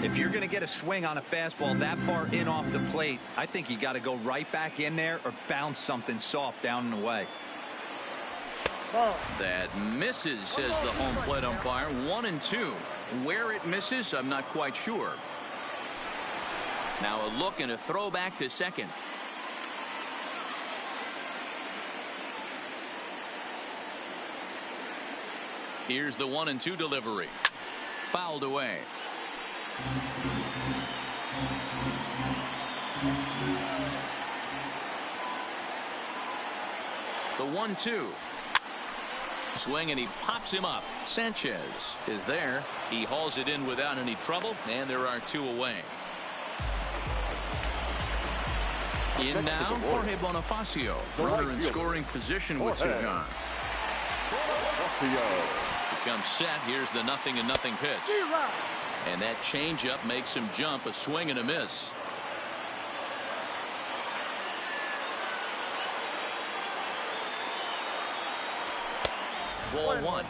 If you're going to get a swing on a fastball that far in off the plate, I think you got to go right back in there or bounce something soft down and away. That misses, says the home plate umpire. 1-2. Where it misses, I'm not quite sure. Now a look and a throw back to second. Here's the 1-2 delivery. Fouled away. The 1-2. Swing, and he pops him up. Sanchez is there. He hauls it in without any trouble, and there are 2 away. In now, Jorge Bonifacio. Runner in scoring position with 2 gone. Becomes set. Here's the 0-0 pitch. And that changeup makes him jump. A swing and a miss. Ball 1.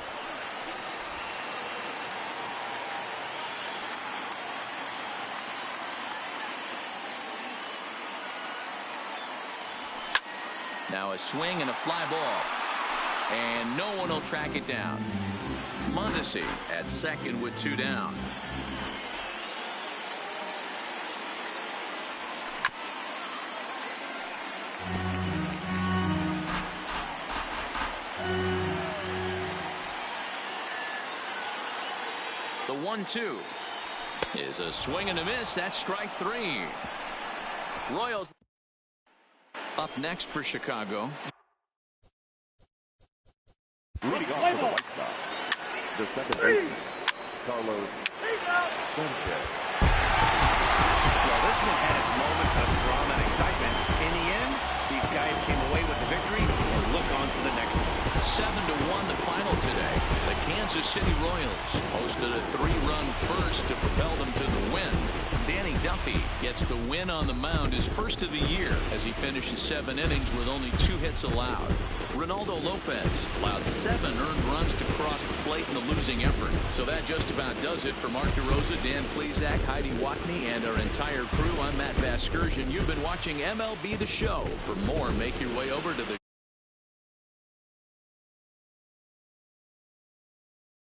Now a swing and a fly ball. And no one will track it down. Mondesi at second with 2 down. The 1-2 is a swing and a miss. That's strike 3. Royals up next for Chicago. Leading off for the White Sox, the second baseman, Carlos Sanchez. Well, this one had its moments of drama and excitement. In the end, these guys came away with the victory and look on to the next one. 7-1 the final today. The Kansas City Royals posted a 3-run first to propel them to the win. Danny Duffy gets the win on the mound, his first of the year, as he finishes 7 innings with only 2 hits allowed. Ronaldo Lopez allowed 7 earned runs to cross the plate in the losing effort. So that just about does it for Mark DeRosa, Dan Plesac, Heidi Watney, and our entire crew. I'm Matt Vasgersian. You've been watching MLB The Show. For more, make your way over to the